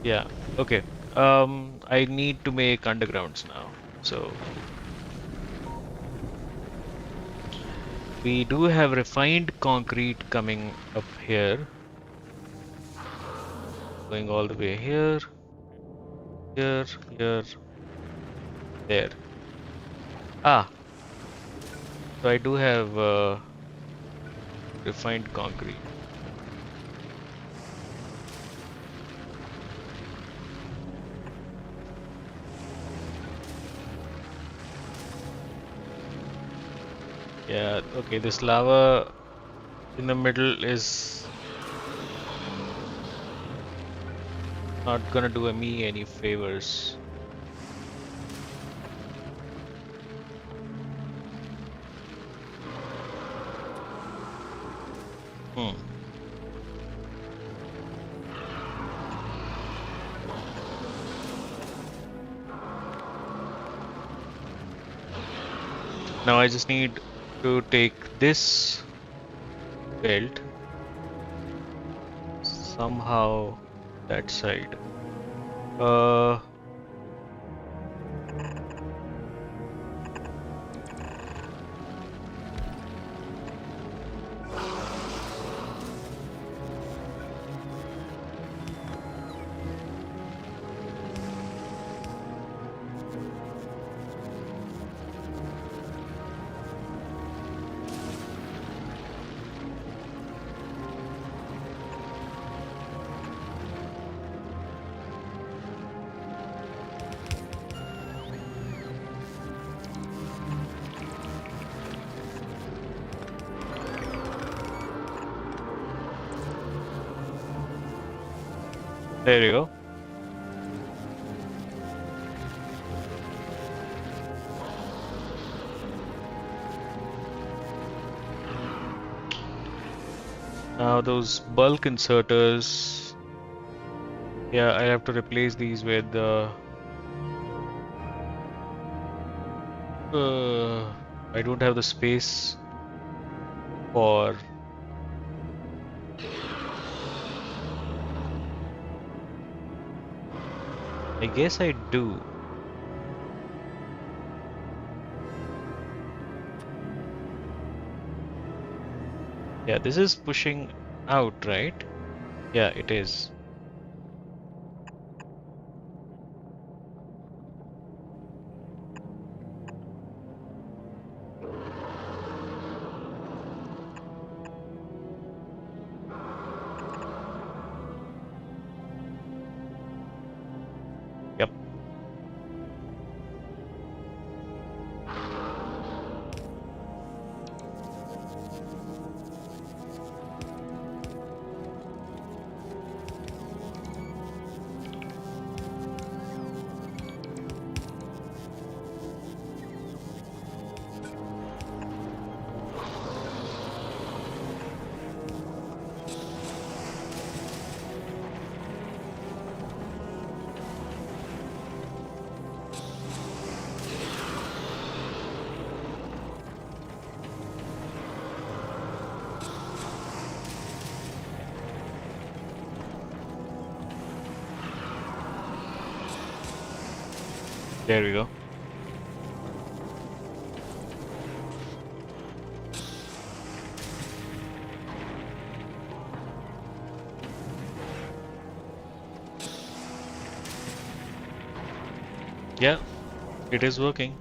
Yeah. Okay. I need to make undergrounds now. So we do have refined concrete coming up here, going all the way here, here, here, there. Ah, so I do have refined concrete. Yeah, okay, this lava in the middle is not gonna do me any favors. Hmm. Now I just need to take this belt somehow that side. Uh, there you go. Now those bulk inserters, yeah, I have to replace these with the. I don't have the space for. I guess I do. Yeah, this is pushing out, right? Yeah, it is. Yep. There we go. Yeah, it is working.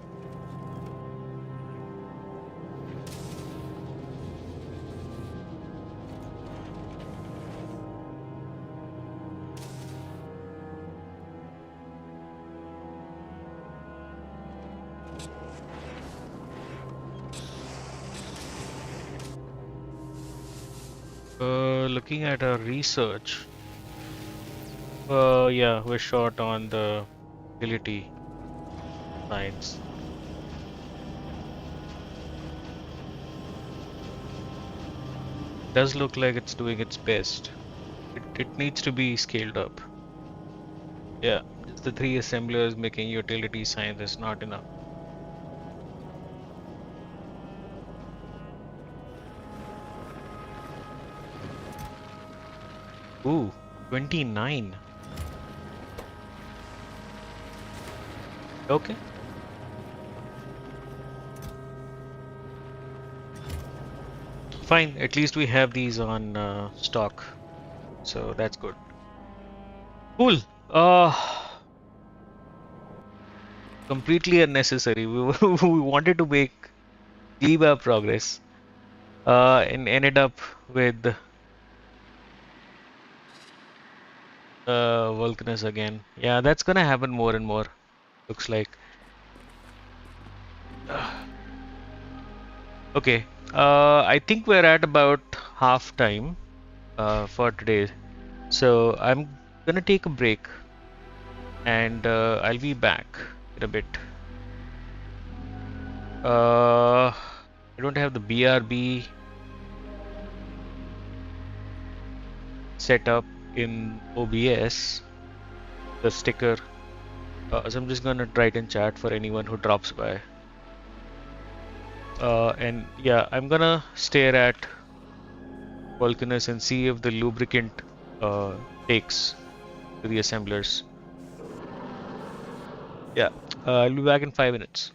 Looking at our research, yeah, we're short on the utility science. Does look like it's doing its best. It needs to be scaled up. Yeah, just the three assemblers making utility science is not enough. Ooh, 29. Okay. Fine, at least we have these on stock, so that's good. Cool. Completely unnecessary. We wanted to make Gleba progress, and ended up with Vulcanus again. Yeah, that's gonna happen more and more. Looks like. Okay. I think we're at about half time for today. So I'm gonna take a break and I'll be back in a bit. I don't have the BRB set up in OBS, the sticker. So I'm just gonna write in chat for anyone who drops by. And yeah, I'm gonna stare at Vulcanus and see if the lubricant takes to the assemblers. Yeah, I'll be back in 5 minutes.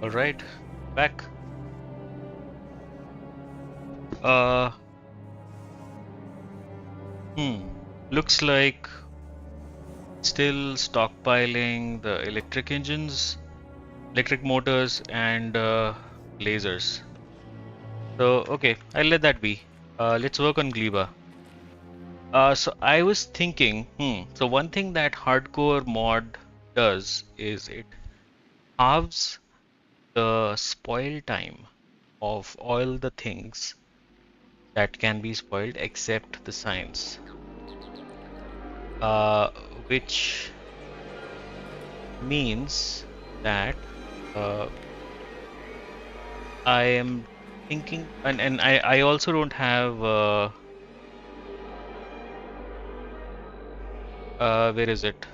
All right, back. Uh, Looks like still stockpiling the electric engines, electric motors, and lasers. So, okay, I'll let that be. Let's work on Gleba. So I was thinking, so one thing that hardcore mod does is it halves the spoil time of all the things that can be spoiled except the science, uh, which means that uh, I am thinking, and I also don't have where is it?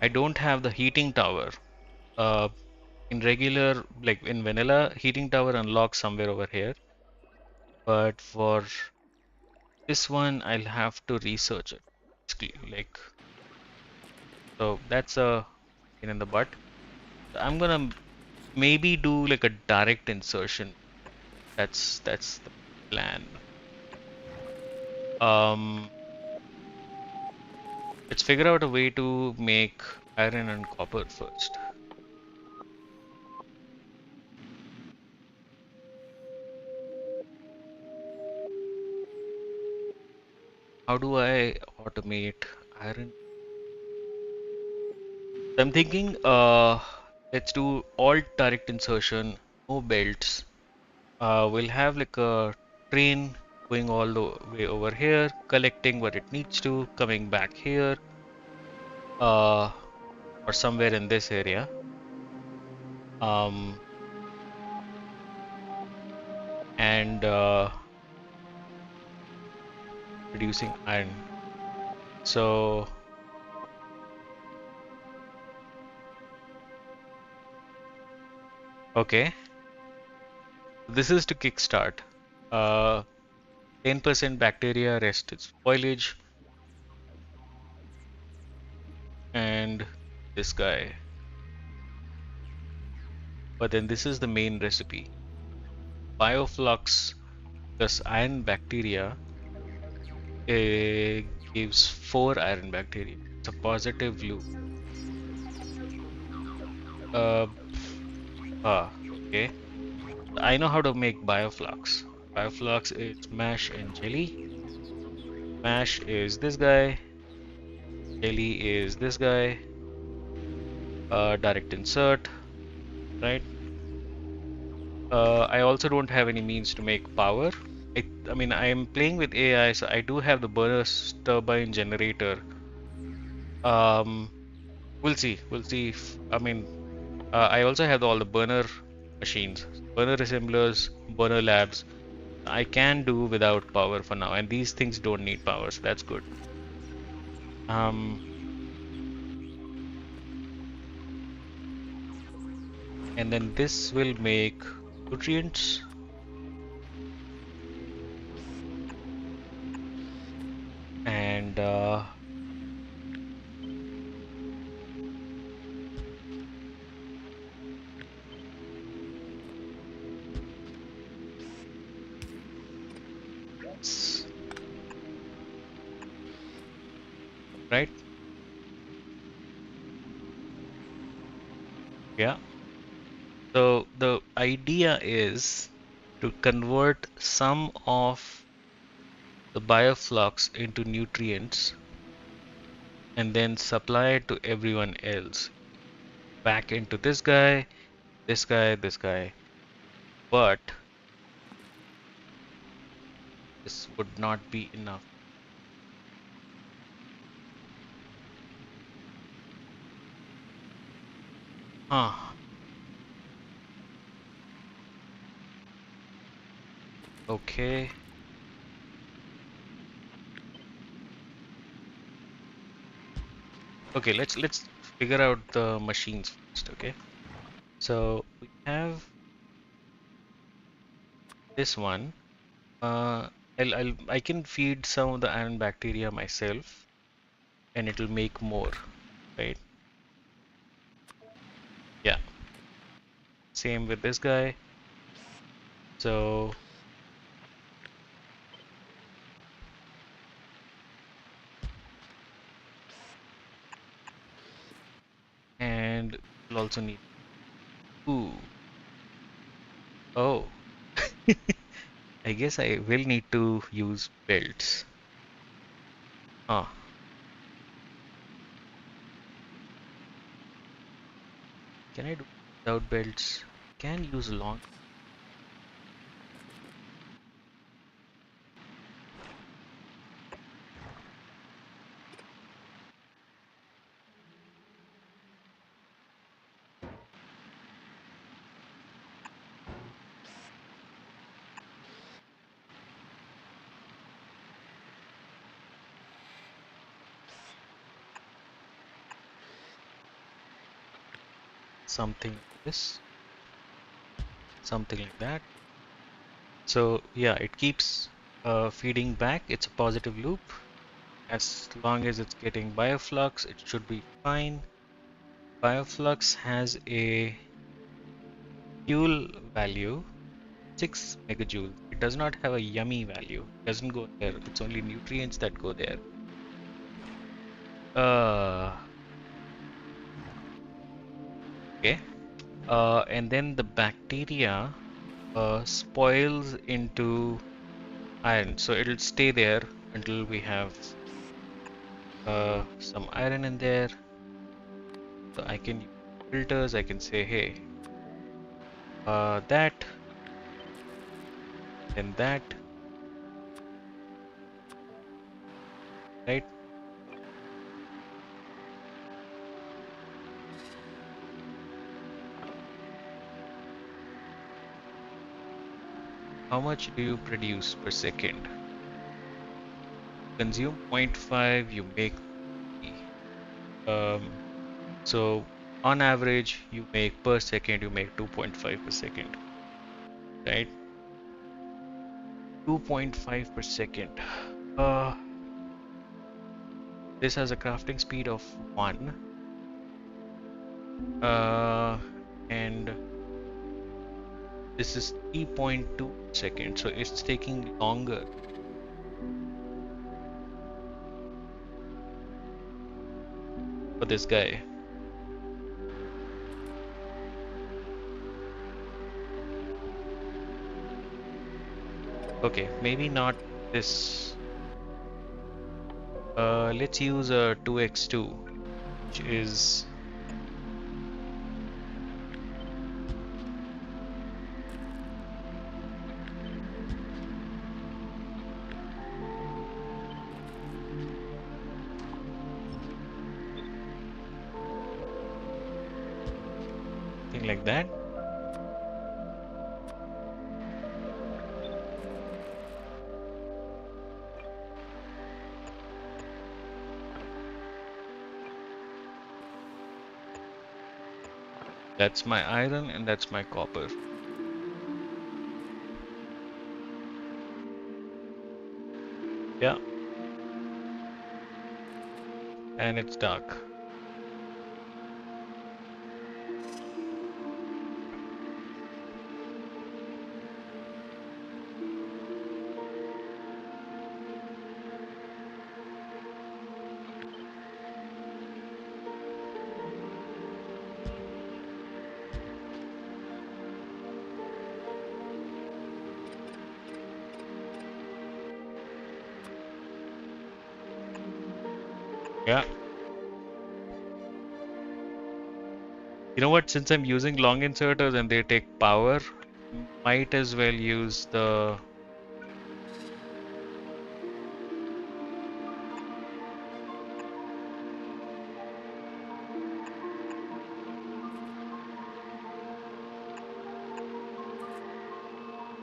I don't have the heating tower. Uh, in regular, like in vanilla, heating tower unlocks somewhere over here. But for this one, I'll have to research it. Like, so that's a pain in the butt. I'm gonna maybe do like a direct insertion. That's the plan. Um, let's figure out a way to make iron and copper first. How do I automate iron? I'm thinking, let's do all direct insertion, no belts. We'll have like a train going all the way over here, collecting what it needs to, coming back here, uh, or somewhere in this area, um, and producing iron. So, okay, this is to kickstart. 10% bacteria, rest is foliage, and this guy. But then this is the main recipe. Bioflux plus iron bacteria gives 4 iron bacteria. It's a positive loop. Uh, okay. I know how to make bioflux. Bioflux is mash and jelly. Mash is this guy. Jelly is this guy. Direct insert, right? I also don't have any means to make power. I mean, I am playing with AI, so I do have the burst turbine generator. Um, we'll see. We'll see if, I mean, I also have all the burner machines, burner assemblers, burner labs. I can do without power for now, and these things don't need power, so that's good. Um, and then this will make nutrients, and right? Yeah. So the idea is to convert some of the bioflux into nutrients and then supply it to everyone else. Back into this guy, this guy, this guy. But this would not be enough. Huh. Okay. Okay, let's figure out the machines first, okay? So we have this one. I can feed some of the iron bacteria myself, and it'll make more, right? Yeah. Same with this guy. So, and we'll also need. Ooh. Oh. I guess I will need to use belts. Ah, can I do without belts? Can use long. Something like this, something like that. So yeah, it keeps feeding back. It's a positive loop. As long as it's getting bioflux, it should be fine. Bioflux has a fuel value 6 megajoules. It does not have a yummy value. It doesn't go there. It's only nutrients that go there. Okay. And then the bacteria spoils into iron. So it'll stay there until we have some iron in there. So I can use filters. I can say, hey, that, then that, right? How much do you produce per second? Consume 0.5, you make 3. So on average, you make per second, you make 2.5 per second, right? 2.5 per second. Uh, this has a crafting speed of 1. And this is 3.2 seconds, so it's taking longer for this guy. Okay, maybe not this. Let's use a 2x2, which is something like that. That's my iron and that's my copper. Yeah. And it's dark. Yeah. You know what? Since I'm using long inserters and they take power, might as well use the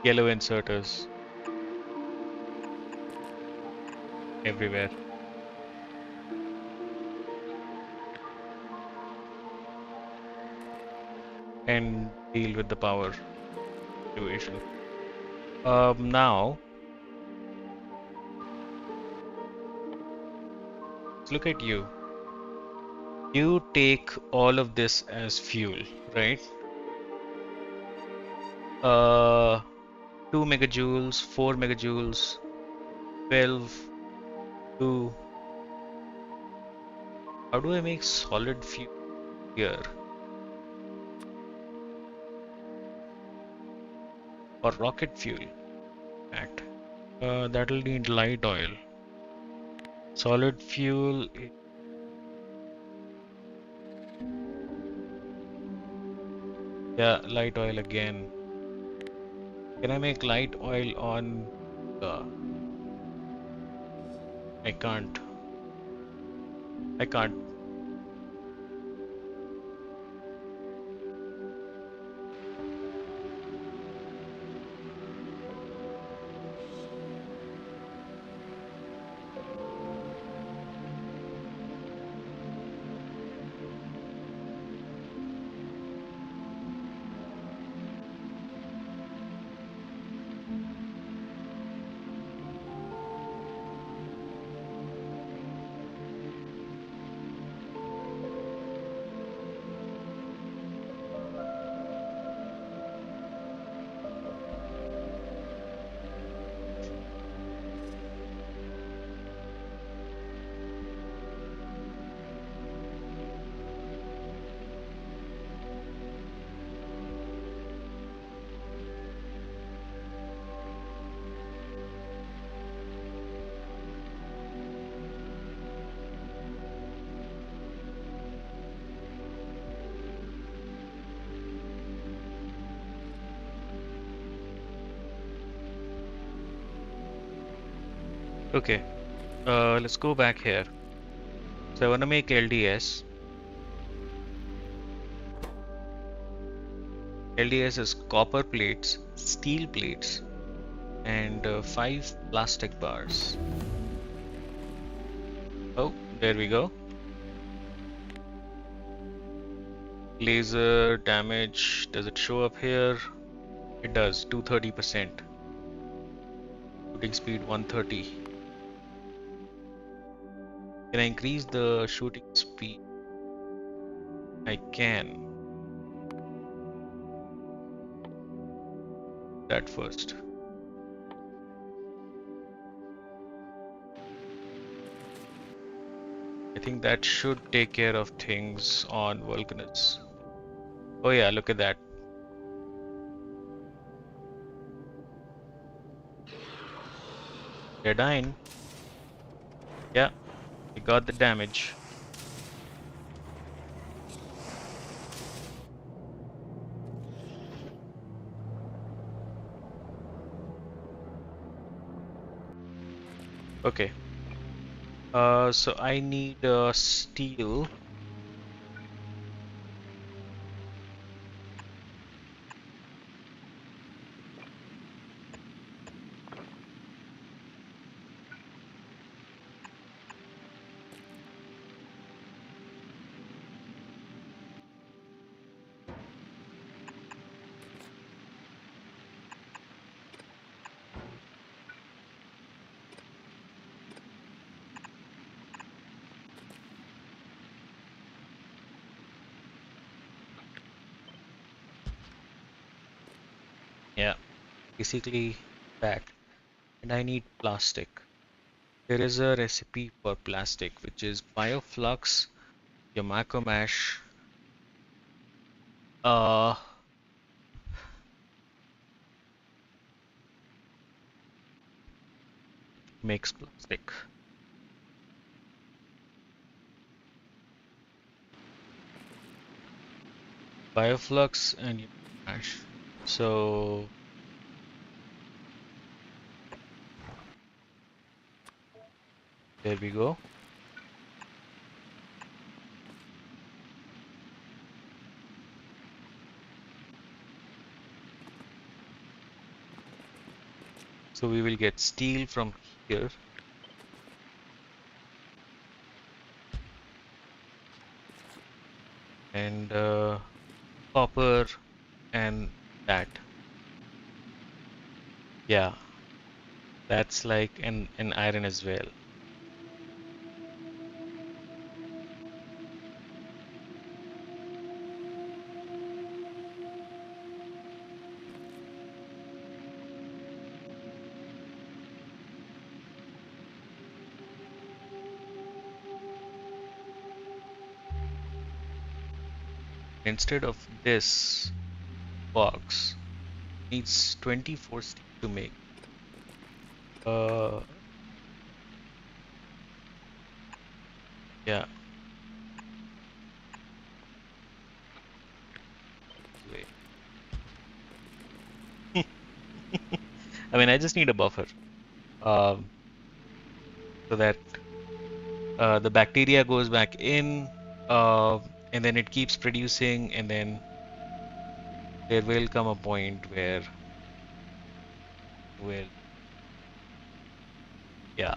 yellow inserters everywhere and deal with the power situation. Now Look at you. You take all of this as fuel, right? 2 megajoules, 4 megajoules, 12, 2. How do I make solid fuel here? Or rocket fuel? At that'll need light oil. Solid fuel. Yeah, light oil again. Can I make light oil on the... I can't. I can't. Okay. Let's go back here. So I want to make LDS. LDS is copper plates, steel plates, and 5 plastic bars. Oh, there we go. Laser damage. Does it show up here? It does. 230%. Shooting speed 130. Can I increase the shooting speed? I can. That first. I think that should take care of things on Vulcanus. Oh yeah, look at that. They're dying. Yeah, we got the damage. Okay. So I need steel. Yeah, basically that. And I need plastic. There is a recipe for plastic, which is bioflux, Yamako mash, uh, makes plastic. Bioflux and Yamako mash. So there we go. So we will get steel from here. And copper and that. Yeah, that's like an iron as well. Instead of this box, needs 24 steel to make. Uh, yeah. Wait. I mean, I just need a buffer, um, so that the bacteria goes back in, uh, and then it keeps producing, and then there will come a point where, well, yeah.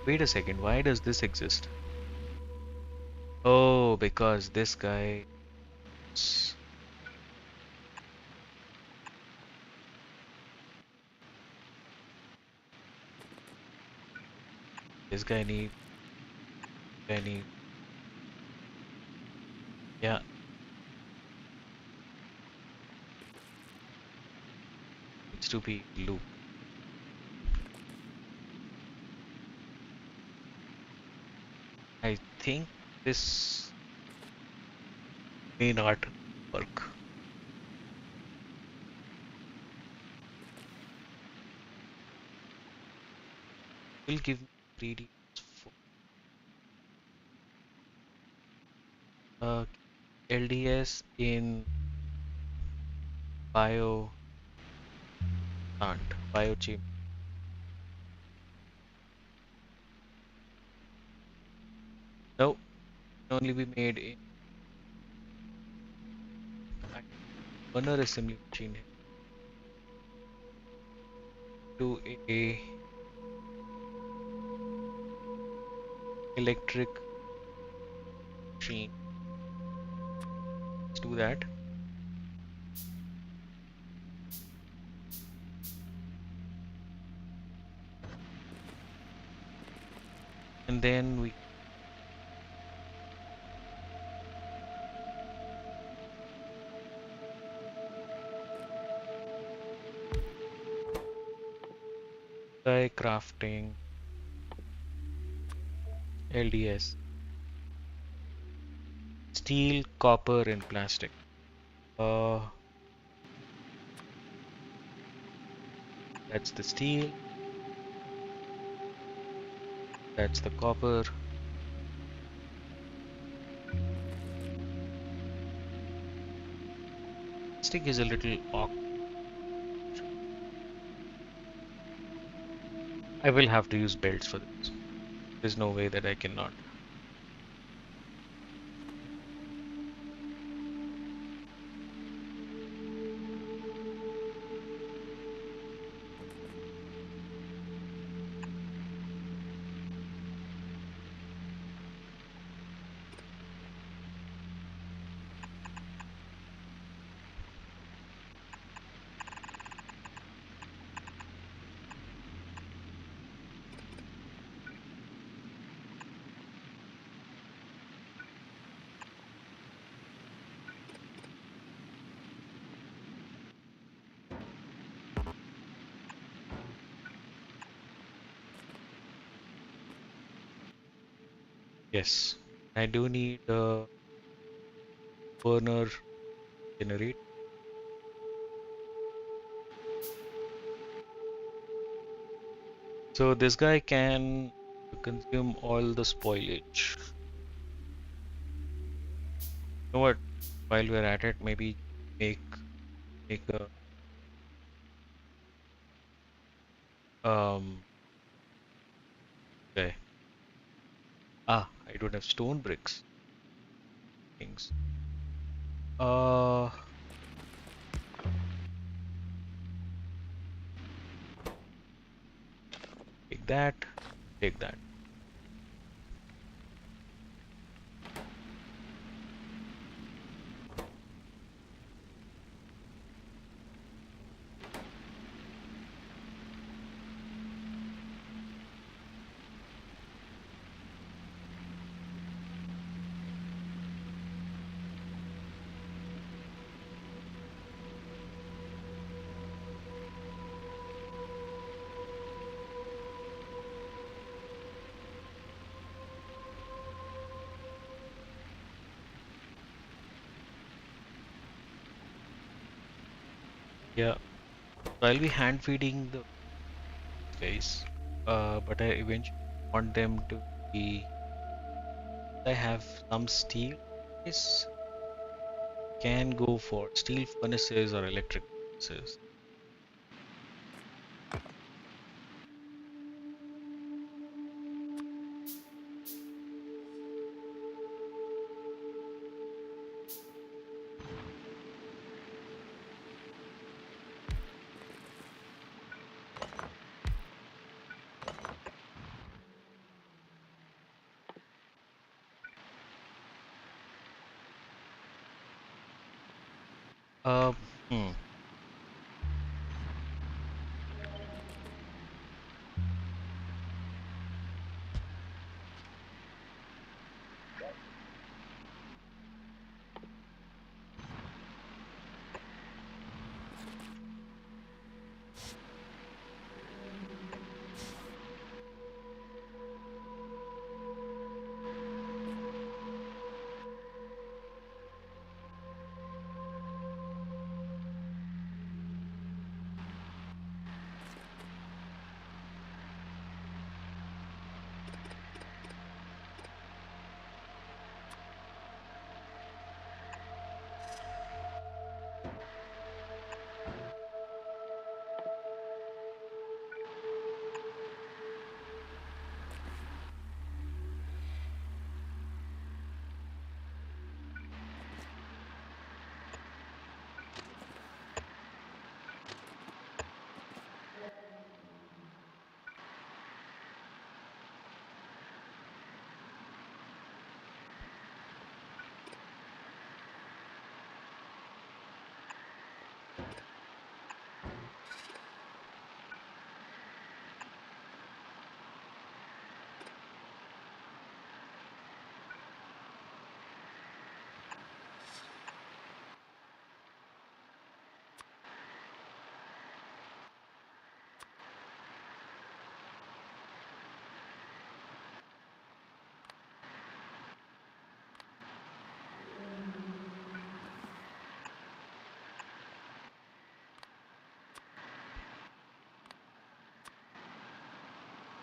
Wait a second, why does this exist? Oh, because this guy, this guy need, guy need, yeah, needs to be looped. I think this may not work. Will give me 3D for LDS in bio plant, biochim. No, can only be made in burner assembly machine to a electric machine. Let's do that. And then we try crafting LDS, steel, copper, and plastic. Uh, that's the steel, that's the copper. Plastic is a little awkward. I will have to use belts for this. There's no way that I cannot. Yes, I do need a burner generate. So this guy can consume all the spoilage. You know what? While we're at it, maybe make make a okay. Ah, I don't have stone bricks. Things. Uh, take that. Take that. Yeah, so I'll be hand feeding the guys, but I eventually want them to be. I have some steel. Yes, can go for steel furnaces or electric furnaces. Uh, hmm.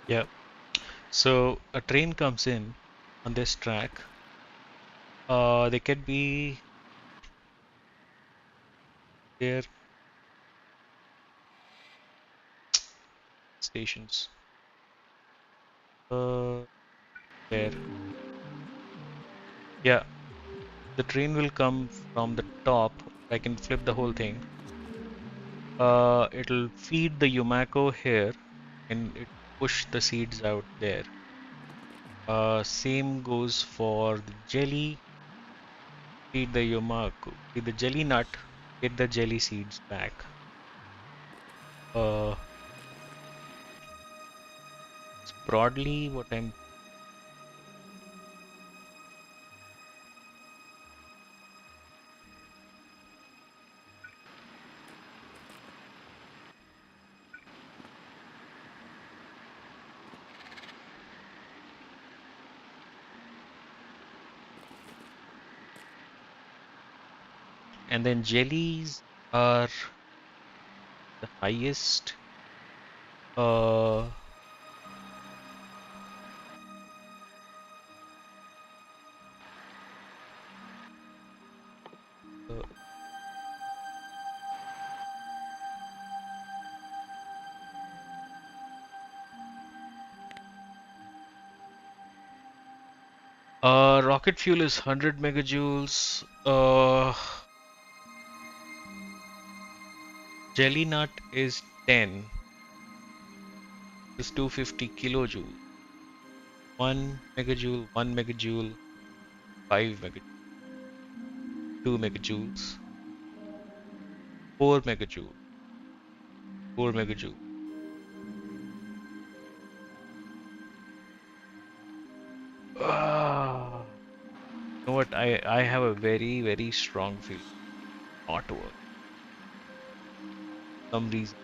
Yeah. So a train comes in on this track. They could be their stations. Where? Yeah, the train will come from the top. I can flip the whole thing. It'll feed the Yumako here, and it push the seeds out there. Same goes for the jelly. Feed the Yumako. Feed the jelly nut. Get the jelly seeds back. Uh, it's broadly what I'm. And then jellies are the highest. Uh, uh, rocket fuel is 100 megajoules. Jelly nut is 10. Is 250 kilojoules. 1 megajoule, 1 megajoule, 5 megajoules, 2 megajoules, 4 megajoules, 4 megajoules. Ah, you know what? I have a very strong feeling not to work. For some reason.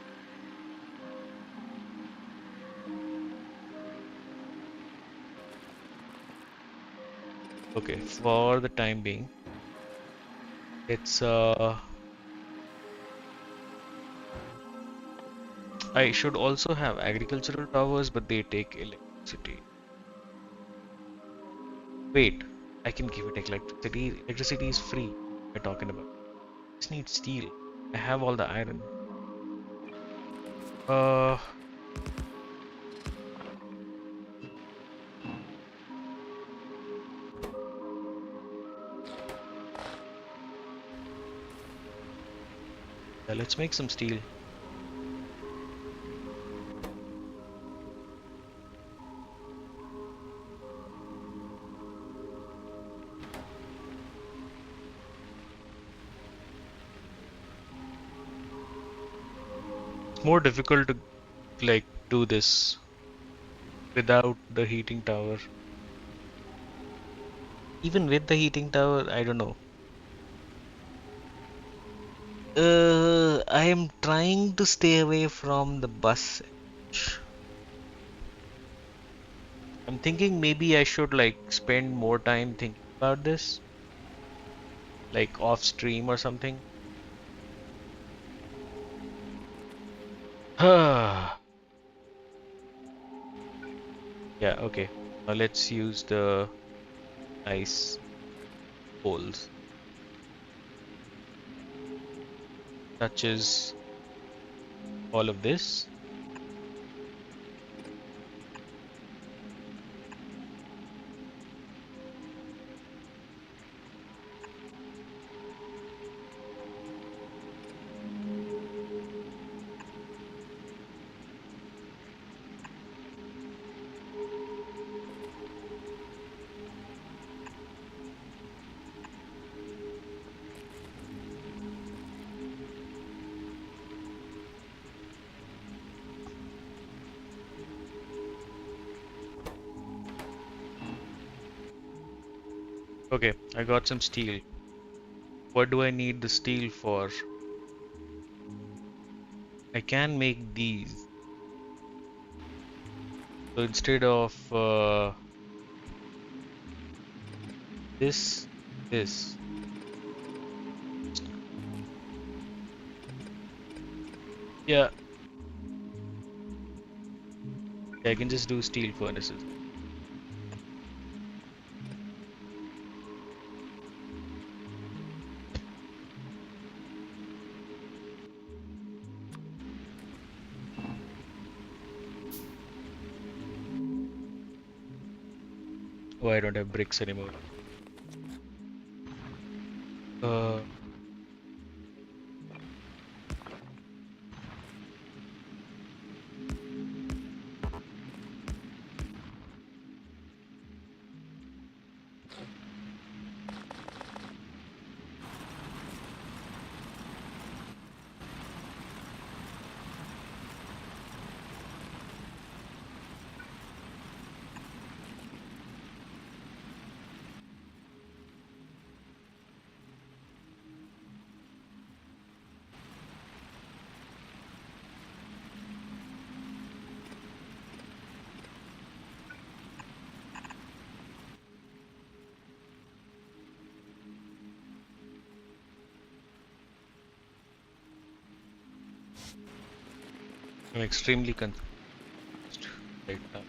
Okay, for the time being, it's I should also have agricultural towers, but they take electricity. Wait, I can give it electricity. Electricity is free. What am I talking about? I just need steel. I have all the iron. Uh, yeah, let's make some steel. It's more difficult to like do this without the heating tower. Even with the heating tower, I don't know. I am trying to stay away from the bus edge. I'm thinking maybe I should like spend more time thinking about this, like off stream or something. Yeah, okay. Now let's use the nice poles. Touches all of this. Okay, I got some steel. What do I need the steel for? I can make these. So instead of this, this. Yeah, I can just do steel furnaces. Oh, I don't have bricks anymore. Uh, I'm extremely confused right now.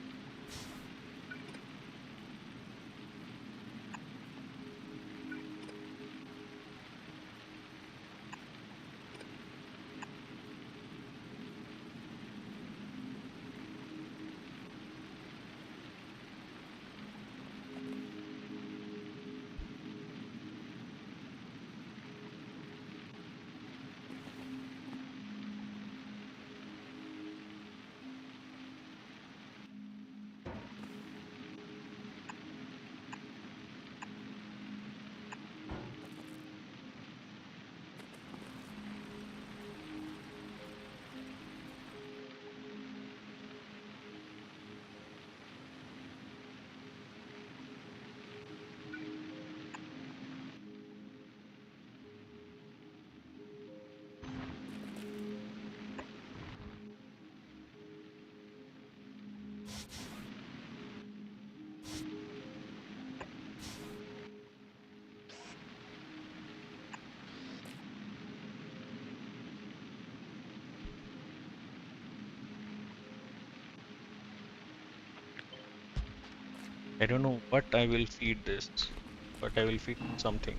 I don't know what I will feed this, but I will feed something.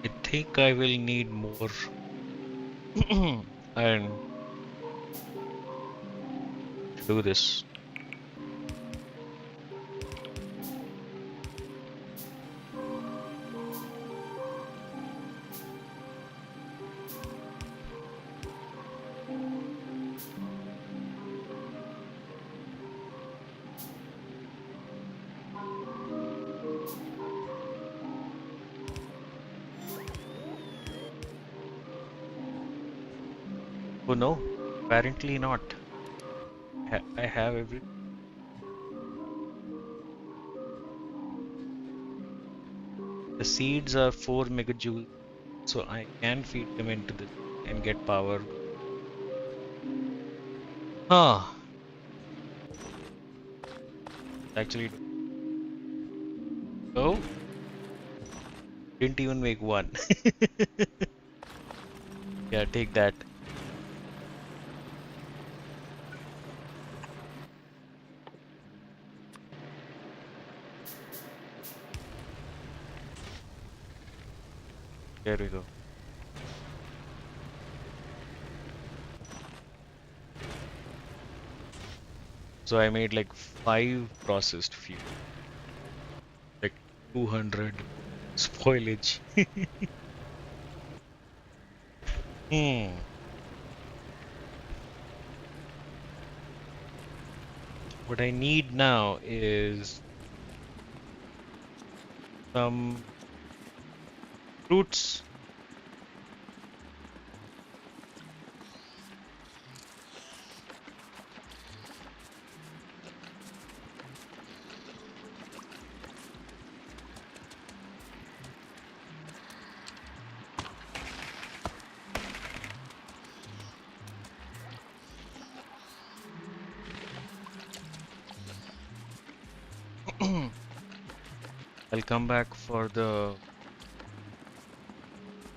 I think I will need more iron to do this. Oh no, apparently not. I have every. The seeds are 4 megajoules, so I can feed them into this and get power. Ah, actually, oh, didn't even make one. Yeah, take that. There we go. So I made like 5 processed fuel, like 200 spoilage. Hmm. What I need now is some fruits. I'll come back for the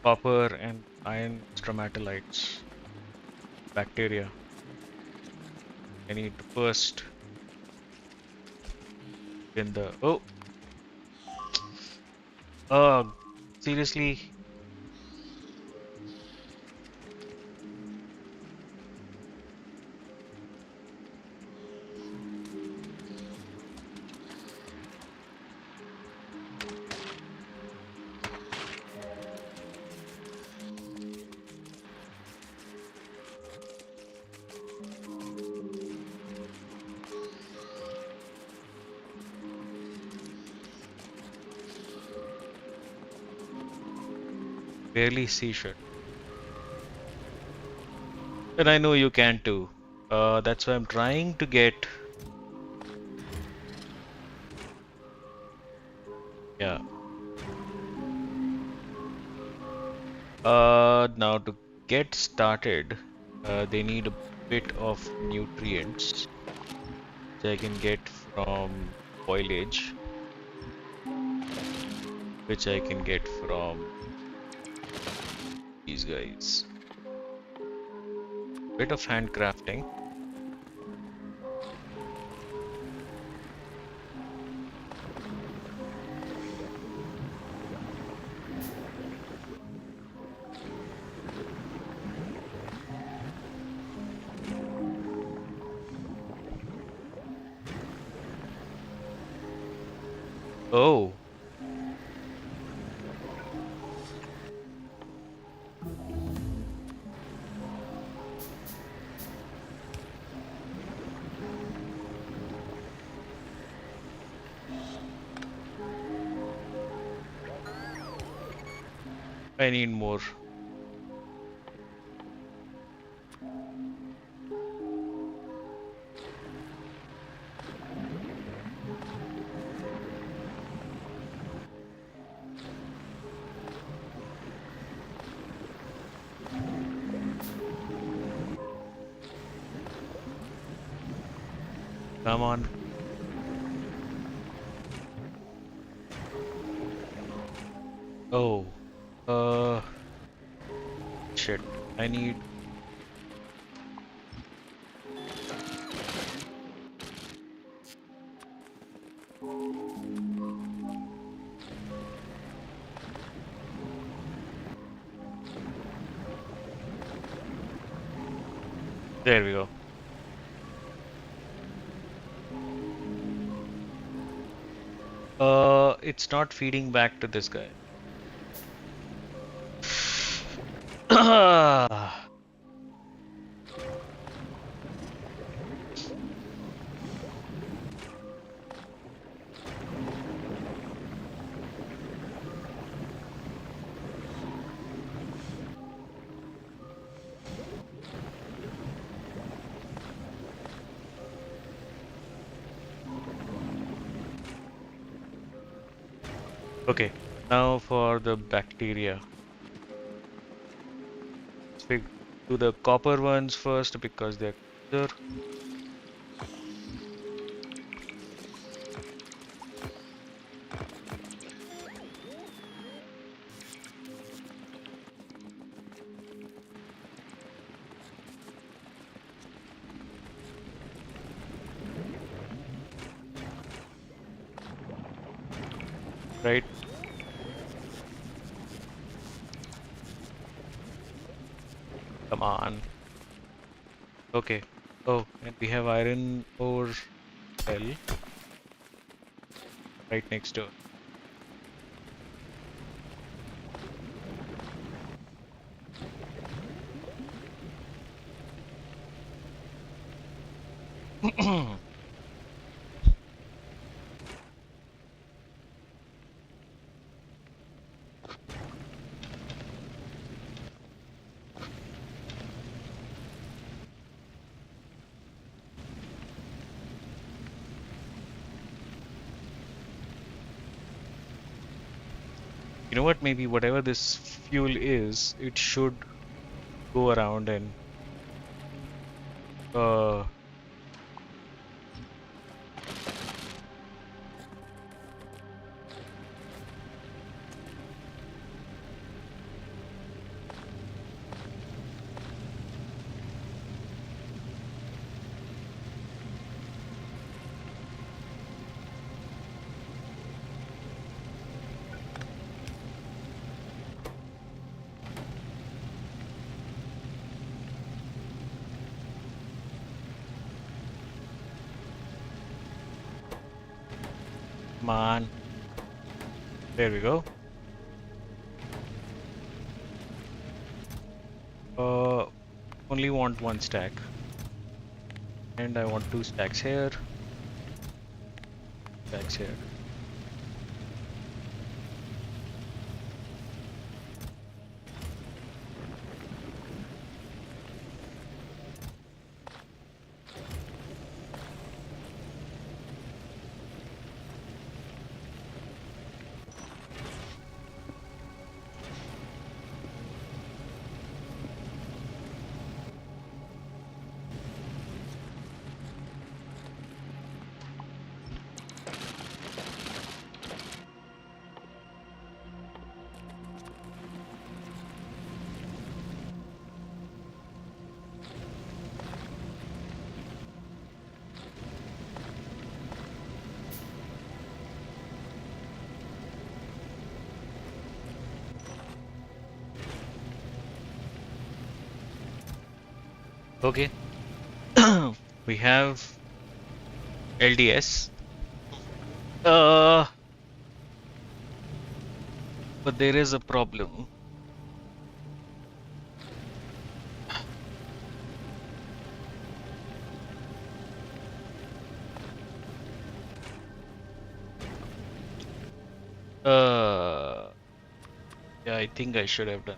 copper and iron stromatolites, bacteria. I need to first in the. Oh, seriously? Barely see shit. And I know you can too. That's why I'm trying to get. Yeah. Now to get started, they need a bit of nutrients, which I can get from foliage, which I can get from these guys. Bit of handcrafting. Oh, I need more. Come on. Oh, uh, shit. I need. There we go. It's not feeding back to this guy. Okay, now for the bacteria. We do the copper ones first because they're closer. Right? Come on. Okay. Oh, and we have iron ore well right next door. You know what? Maybe whatever this fuel is, it should go around and uh come on. There we go. Uh Only want one stack. And I want two stacks here. Stacks here. Okay. We have LDS. Uh but there is a problem. Uh yeah, I think I should have done.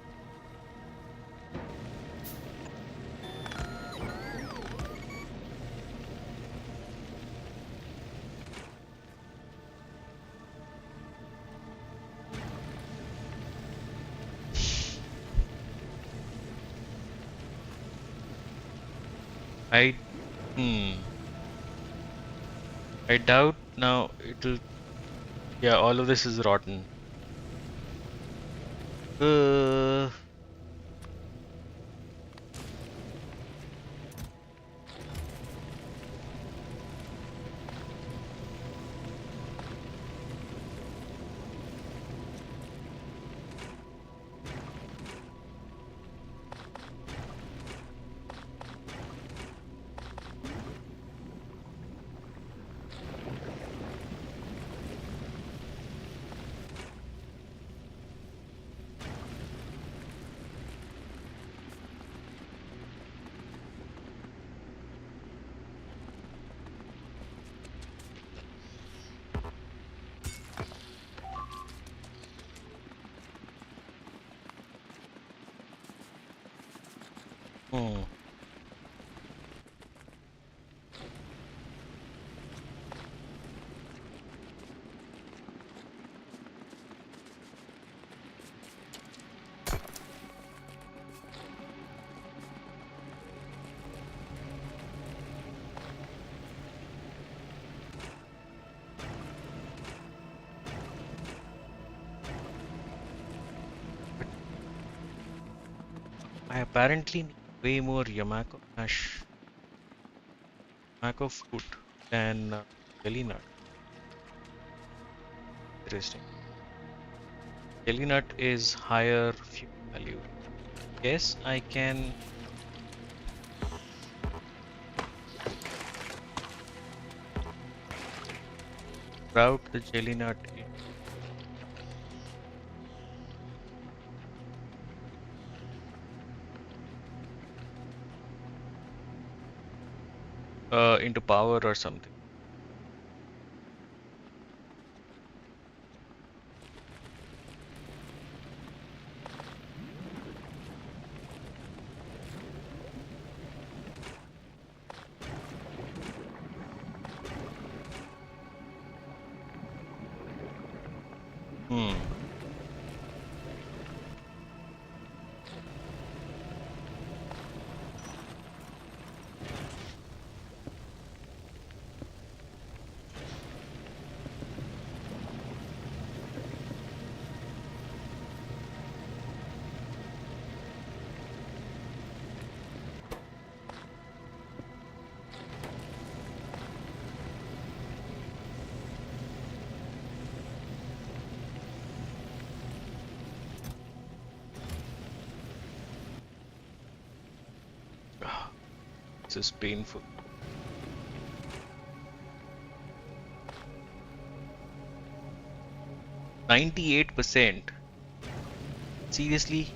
I hmm. I doubt now it'll. Yeah, all of this is rotten. Uh, I apparently need way more Yamako fruit than jelly nut. Interesting. Jelly nut is higher fuel value. Yes, I can route the jelly nut into power or something. Hmm. Ah, this is painful. 98%. Seriously?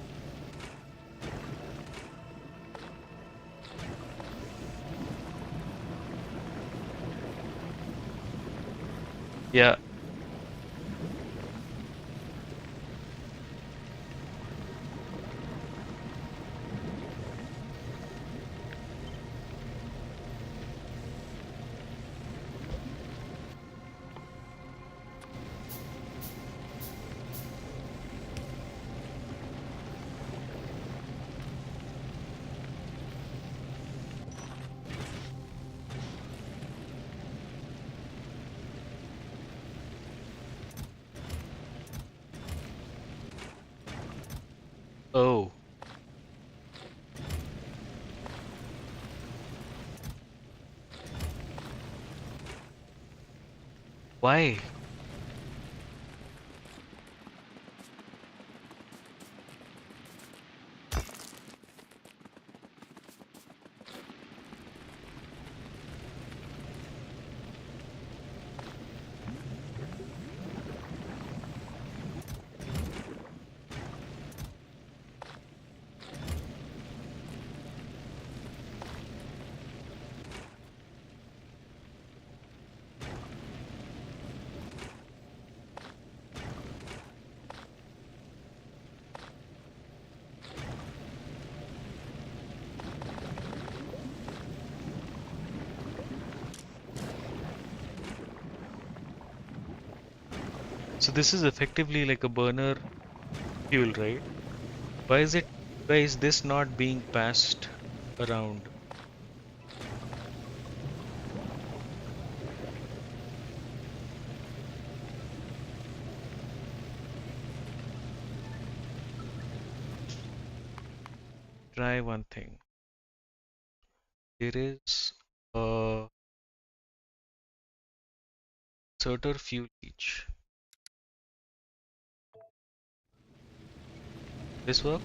Yeah. Oh, why? So this is effectively like a burner fuel, right? Why is it, why is this not being passed around? Try one thing. There is a certain fuel leach. This work?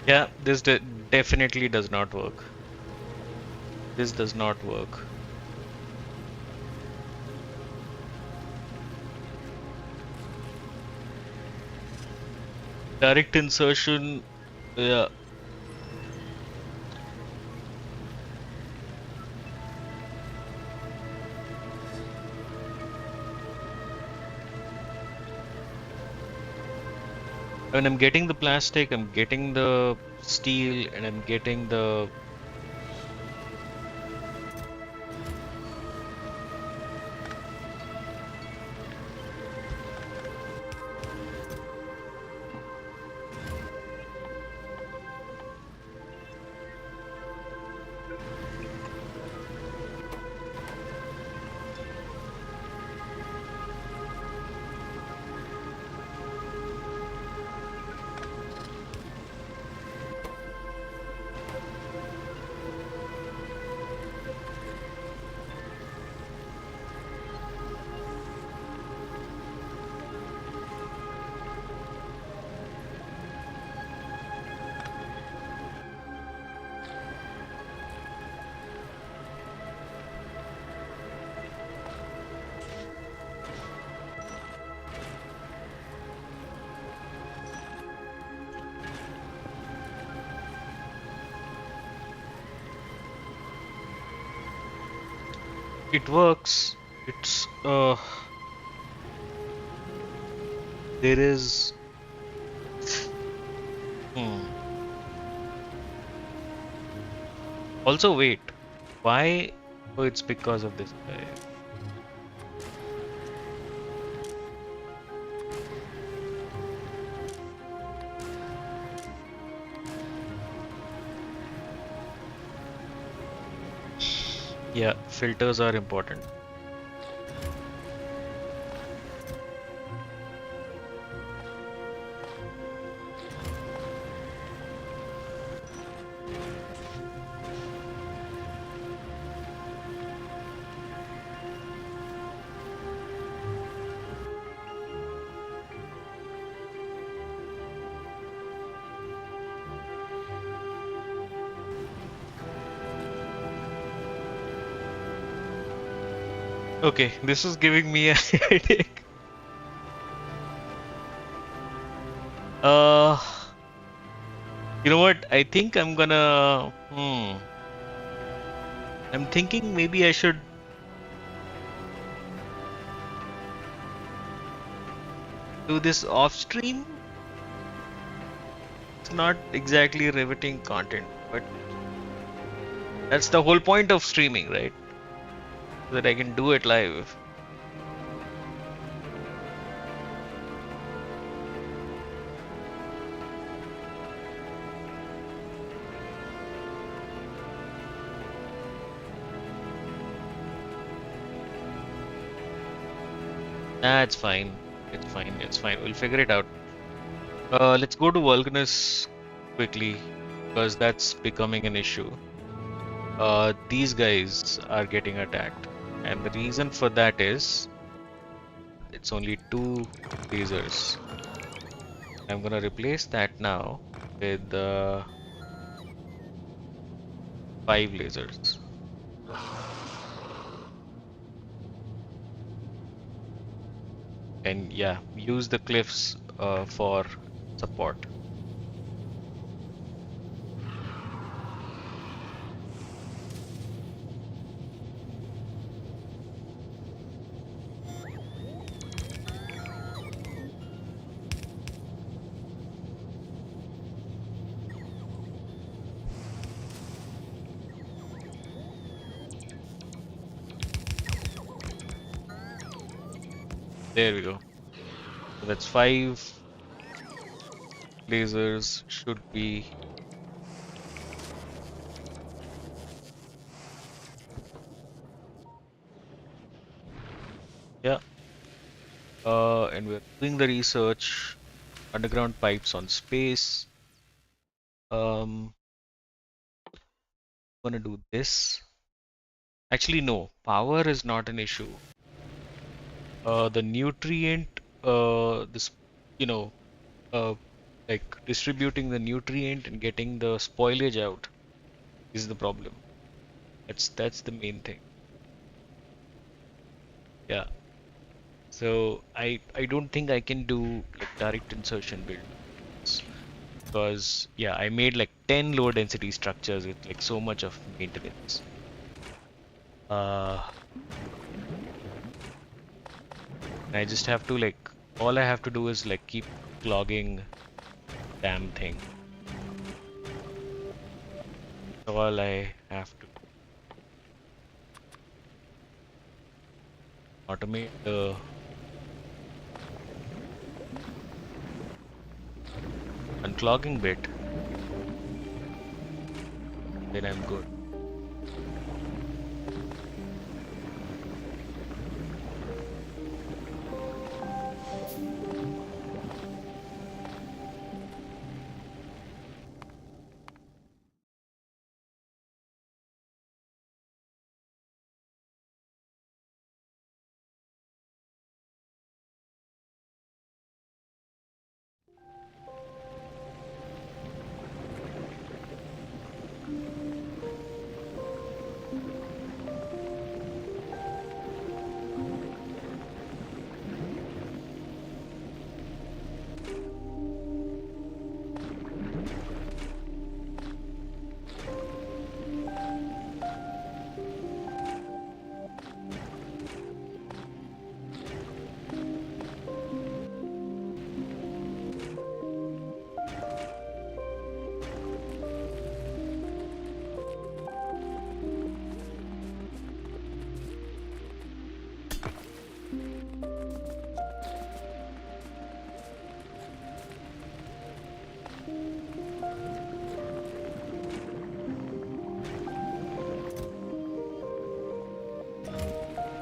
Yeah, this definitely does not work. This does not work. Direct insertion, yeah. When I'm getting the plastic, I'm getting the steel, and I'm getting the. It works. It's there is. Hmm. Also, wait. Why? Oh, it's because of this guy. Yeah, filters are important. Okay, this is giving me a headache. Uh, you know what? I think I'm gonna. I'm thinking maybe I should do this off stream. It's not exactly riveting content, but that's the whole point of streaming, right? So that I can do it live. Nah, it's fine. It's fine. It's fine. We'll figure it out. Let's go to Vulcanus quickly because that's becoming an issue. These guys are getting attacked, and the reason for that is it's only two lasers. I'm gonna replace that now with five lasers. And yeah, use the cliffs for support. There we go. So that's five lasers should be. Yeah. And we're doing the research, underground pipes on space. Um, gonna do this. Actually, no, power is not an issue. The nutrient, this, you know, uh, Like distributing the nutrient and getting the spoilage out is the problem. That's the main thing. Yeah. So I don't think I can do like direct insertion builds because yeah, I made like 10 low density structures with like so much of maintenance. Uh, I just have to like all I have to do is like keep clogging damn thing. All I have to automate the unclogging bit, then I'm good.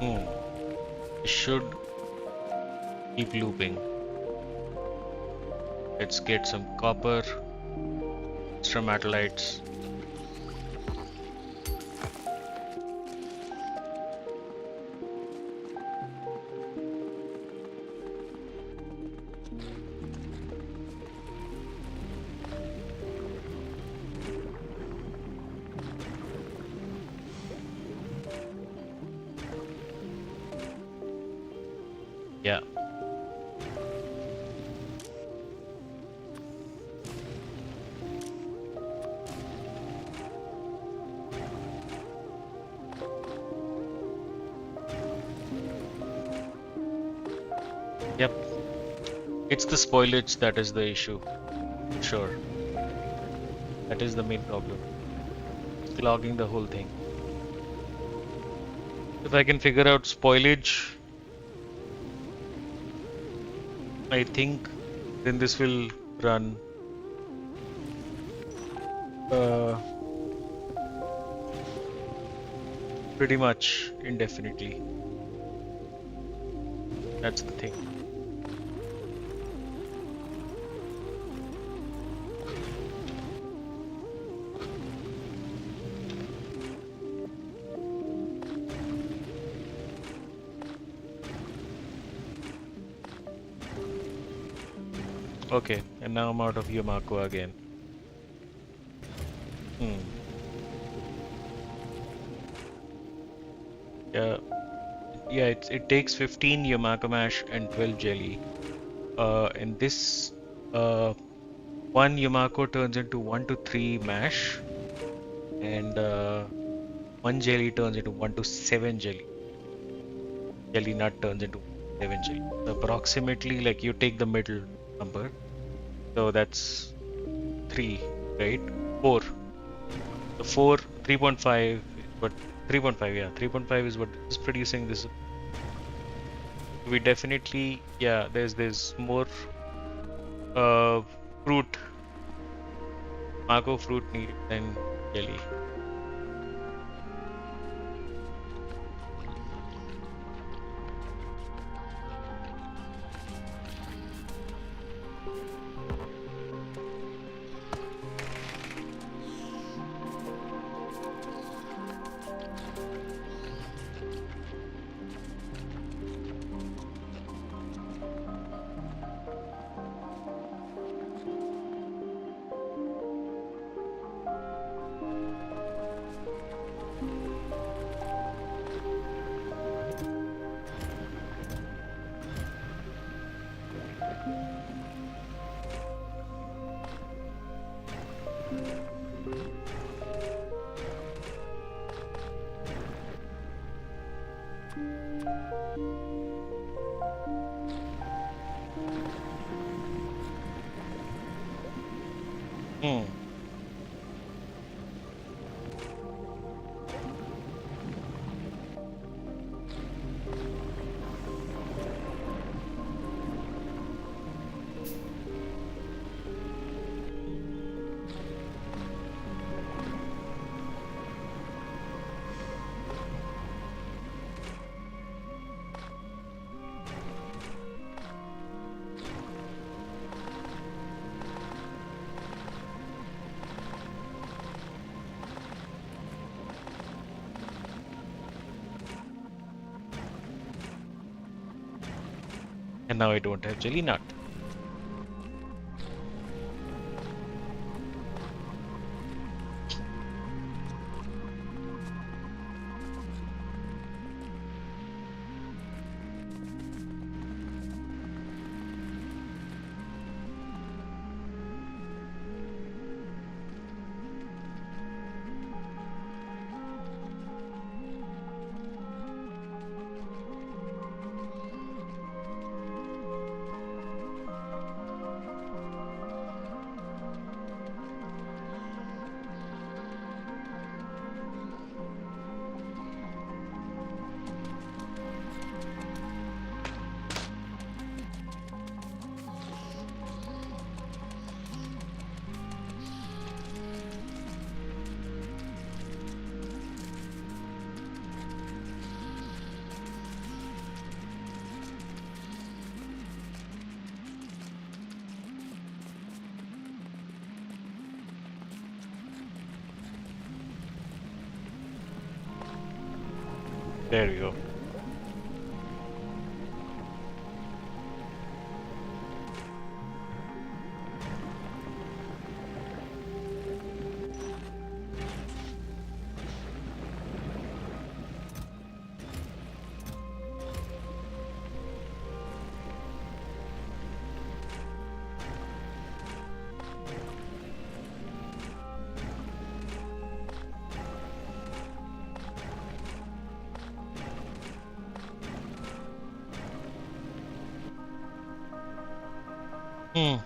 Hmm. It should keep looping. Let's get some copper, extra metallites. Yeah. Yep. It's the spoilage that is the issue. Sure. That is the main problem. Clogging the whole thing. If I can figure out spoilage, I think then this will run uh, pretty much indefinitely. That's the thing. Okay, and now I'm out of Yamako again. Hmm. Yeah, yeah. It takes 15 Yamako mash and 12 jelly. And this one Yamako turns into 1 to 3 mash, and one jelly turns into 1 to 7 jelly. Jelly nut turns into 7 jelly. So approximately, like you take the middle number. So that's 3, right? 4. The 4, 3.5, but 3.5, yeah, 3.5 is what is producing this. We definitely, yeah, there's more uh, fruit, Mako fruit needed than jelly. Hmm. And now I don't have jelly nut. There we go. Hmm.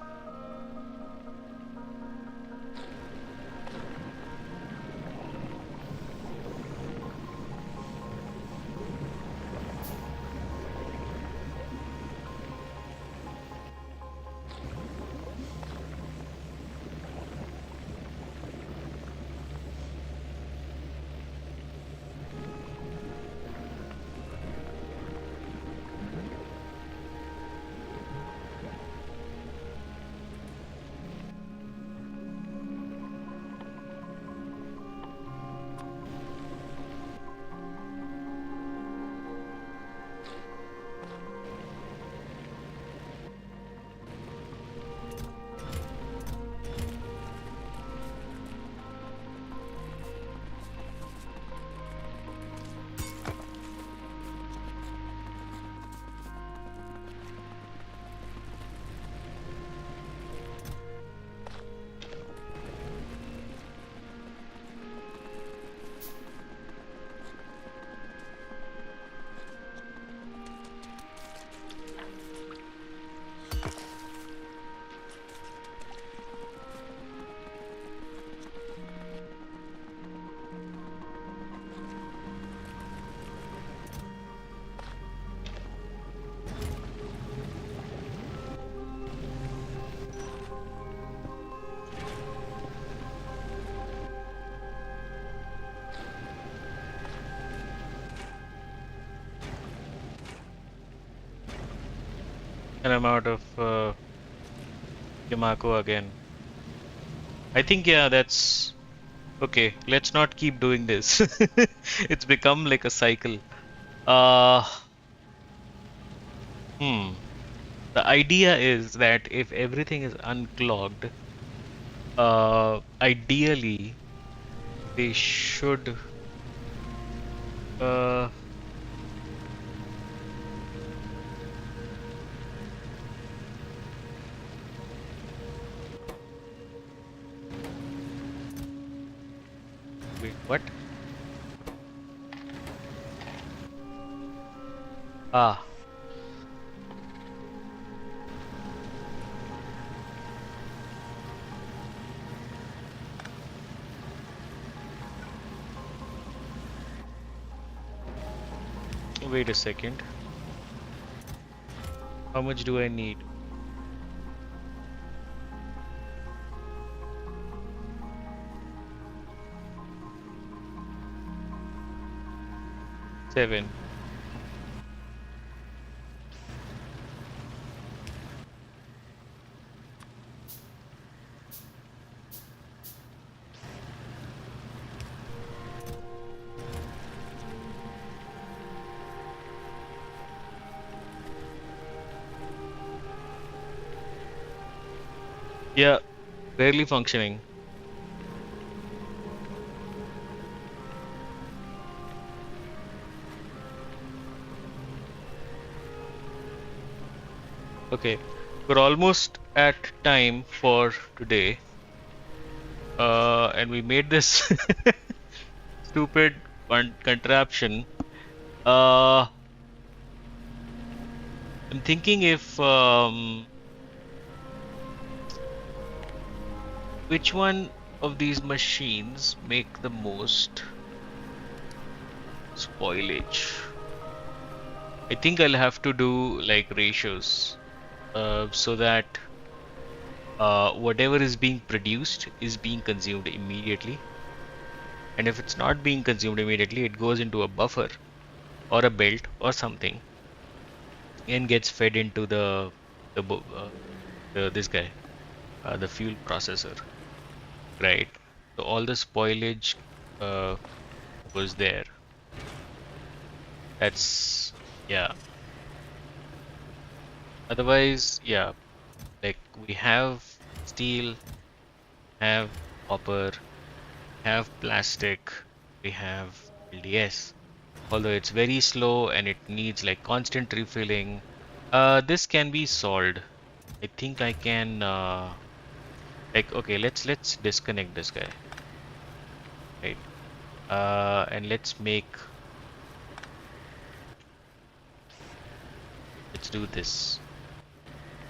And I'm out of Yamako again. I think, yeah, that's okay. Let's not keep doing this. It's become like a cycle. Uh, hmm. The idea is that if everything is unclogged, ideally they should uh wait, what? Ah, Wait a second. How much do I need? 7. Yeah, barely functioning. Okay, we're almost at time for today. And we made this stupid contraption. Uh, I'm thinking if which one of these machines make the most spoilage. I think I'll have to do like ratios, so that whatever is being produced is being consumed immediately. And if it's not being consumed immediately, it goes into a buffer or a belt or something and gets fed into the, bo- uh, this guy, the fuel processor, right? So all the spoilage uh, was there. That's yeah. Otherwise, yeah, like we have steel, have copper, have plastic, we have LDS. Although it's very slow and it needs like constant refilling. This can be solved. I think I can like okay, let's disconnect this guy, right? And let's do this.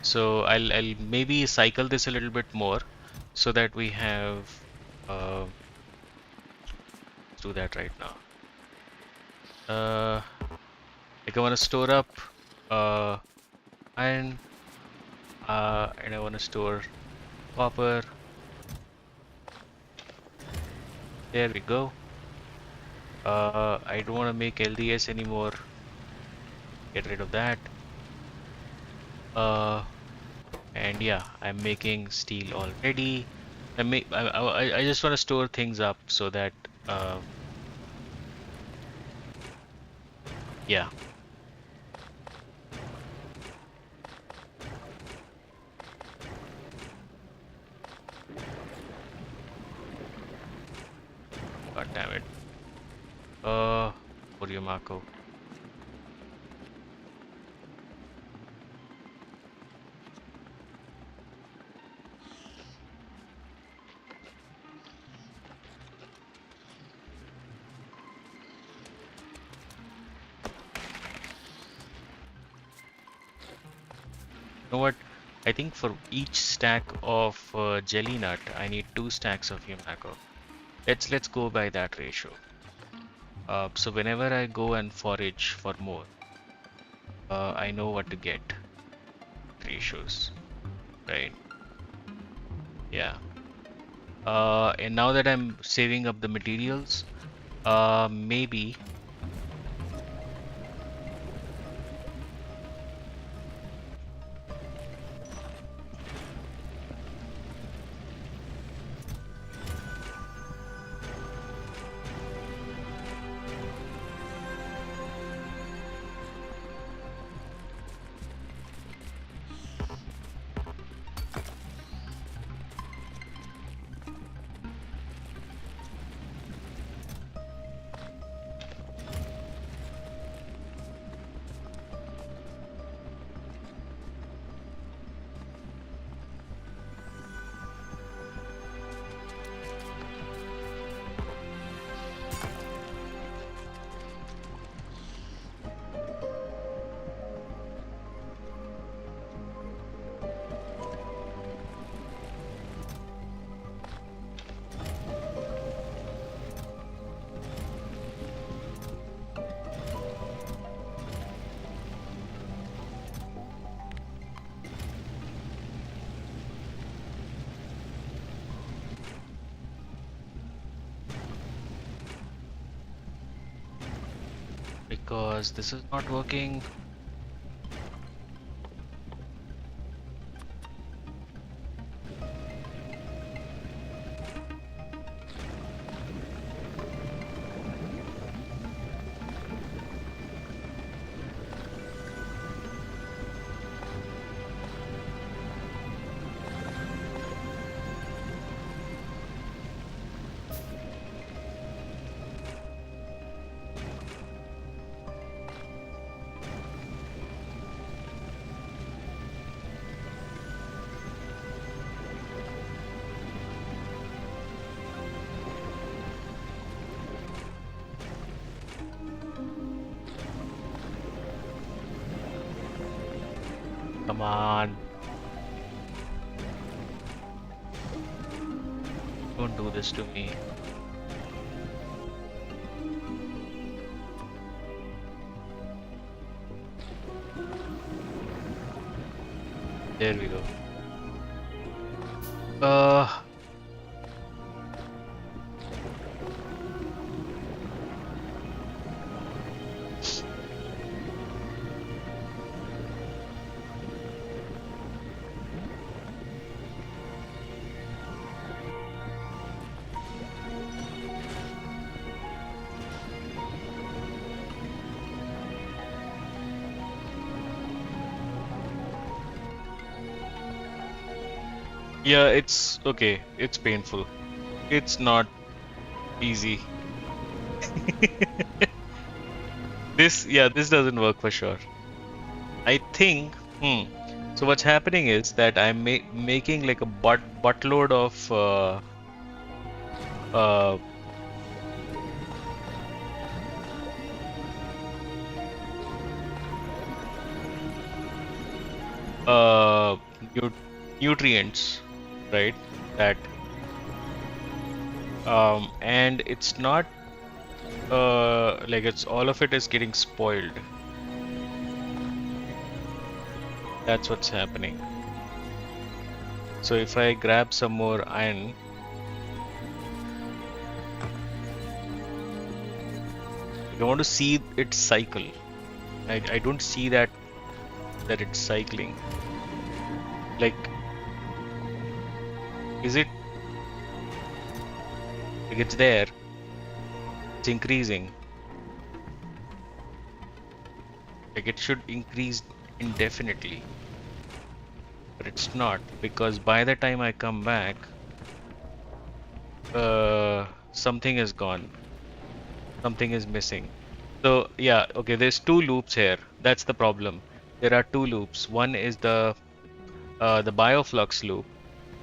So I'll maybe cycle this a little bit more so that we have let's do that right now. Like I want to store up uh iron, and I want to store copper. There we go. I don't want to make LDS anymore. Get rid of that. Uh, and yeah, I'm making steel already. I just want to store things up so that yeah. God damn it. Uh, Marco. You know what? I think for each stack of jelly nut, I need 2 stacks of Yumako. Let's go by that ratio. So whenever I go and forage for more, I know what to get. Ratios, right? Yeah. And now that I'm saving up the materials, maybe because this is not working. Come on. Don't do this to me. There we go. Uh, yeah, it's okay. It's painful. It's not easy. This doesn't work for sure. I think, so what's happening is that I'm making like a buttload of uh, uh, nu nutrients, right? That and it's not like it's all of it is getting spoiled. That's what's happening. So if I grab some more iron, I want to see it cycle. I don't see that it's cycling. Like, is it like it's there? It's increasing. Like it should increase indefinitely. But it's not, because by the time I come back, something is gone. Something is missing. So yeah, okay, there's two loops here. That's the problem. There are two loops. One is the bioflux loop,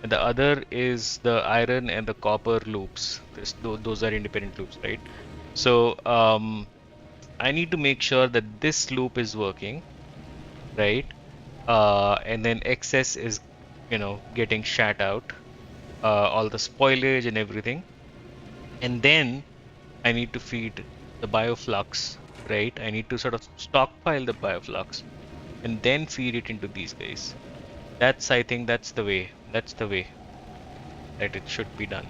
and the other is the iron and the copper loops. Those are independent loops, right? So I need to make sure that this loop is working, right? And then excess is, getting shat out, all the spoilage and everything. And then I need to feed the bioflux, right? I need to sort of stockpile the bioflux and then feed it into these guys. I think that's the way. That's the way that it should be done.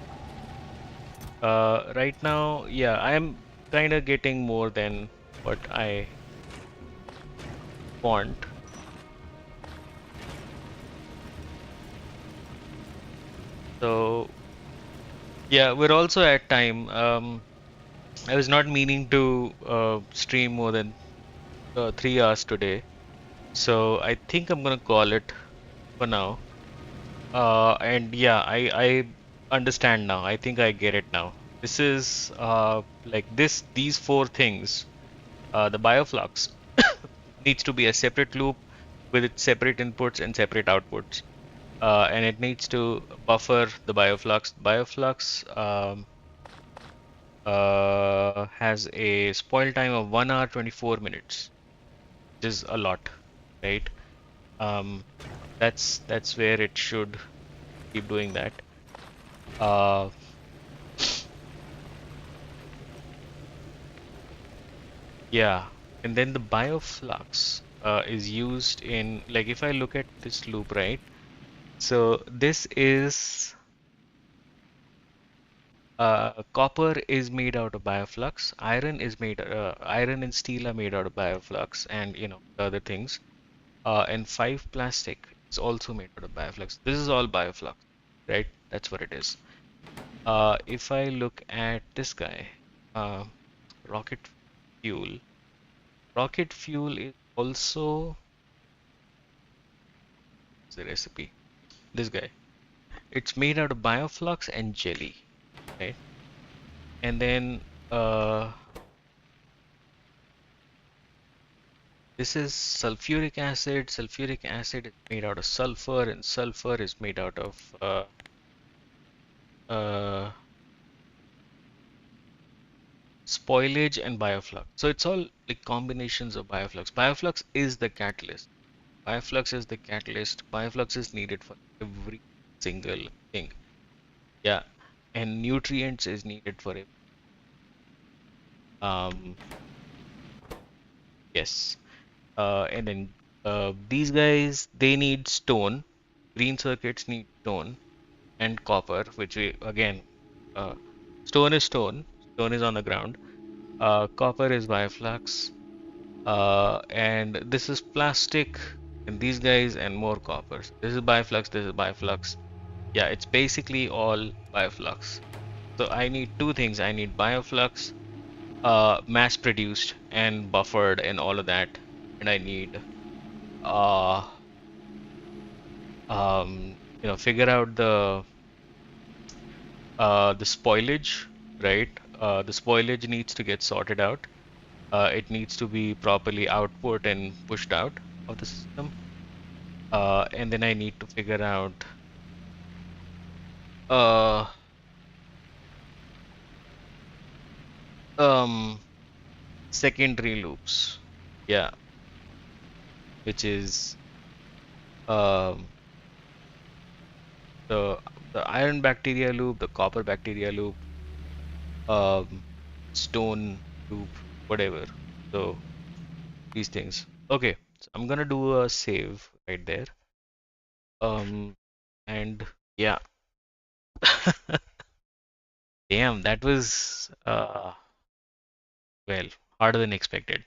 Right now, yeah, I'm kind of getting more than what I want. So, yeah, we're also at time. I was not meaning to stream more than 3 hours today. So I think I'm gonna call it for now. And yeah, I understand now. I think I get it now. This is like these four things. The bioflux needs to be a separate loop with its separate inputs and separate outputs. And it needs to buffer the bioflux. Bioflux has a spoil time of 1 hour 24 minutes, which is a lot, right? Um, that's where it should keep doing that. Uh, yeah, and then the bioflux is used in, like, if I look at this loop, right? So this is Copper is made out of bioflux. Iron and steel are made out of bioflux, and the other things. And 5 plastic is also made out of bioflux. This is all bioflux, right? That's what it is. If I look at this guy, uh, rocket fuel. Rocket fuel is also the recipe. This guy. It's made out of bioflux and jelly, right? And then this is sulfuric acid. Sulfuric acid is made out of sulfur, and sulfur is made out of uh, spoilage and bioflux. So it's all like combinations of bioflux. Bioflux is the catalyst. Bioflux is the catalyst. Bioflux is needed for every single thing. Yeah, and nutrients is needed for it. Um, yes. And then these guys, they need stone. Green circuits need stone and copper, which we again, uh, stone is stone. Stone is on the ground. Copper is bioflux. And this is plastic, and these guys and more coppers. This is bioflux. This is bioflux. Yeah, it's basically all bioflux. So I need two things. I need bioflux, mass produced and buffered and all of that, and I need uh figure out the spoilage, right? The spoilage needs to get sorted out. It needs to be properly output and pushed out of the system. And then I need to figure out uh um secondary loops. Yeah, which is um the the iron bacteria loop, the copper bacteria loop, um stone loop, whatever. So these things. Okay, so I'm gonna do a save right there. Um and yeah. Damn, that was well, harder than expected.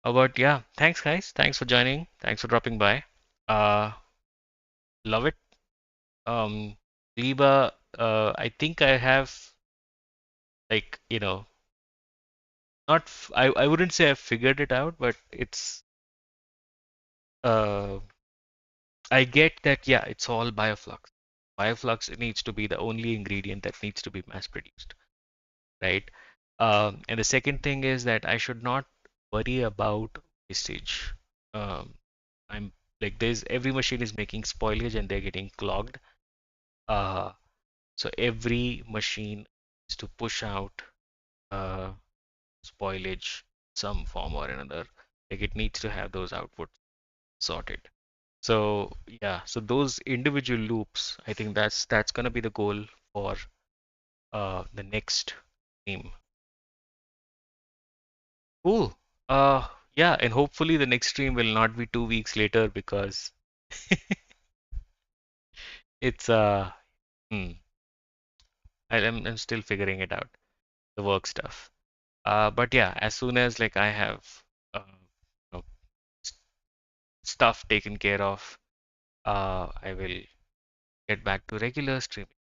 But yeah, thanks guys. Thanks for joining. Thanks for dropping by. Uh love it. Um Liba, I think I have like, not I wouldn't say I've figured it out, but it's uh I get that, yeah, it's all bioflux. Bioflux needs to be the only ingredient that needs to be mass produced, right? And the second thing is that I should not worry about wastage. Um, I'm like there's every machine is making spoilage and they're getting clogged. Uh, so every machine is to push out uh, spoilage some form or another. Like it needs to have those outputs sorted. So yeah, so those individual loops, I think that's gonna be the goal for the next stream. Cool. Yeah, and hopefully the next stream will not be 2 weeks later because it's hmm, I'm still figuring it out, the work stuff. But yeah, as soon as like I have you know, s- stuff taken care of, I will get back to regular streaming,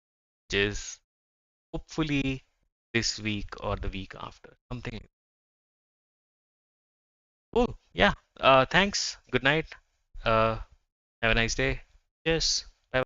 which is hopefully this week or the week after. Something cool. Yeah. Thanks. Good night. Uh, have a nice day. Cheers.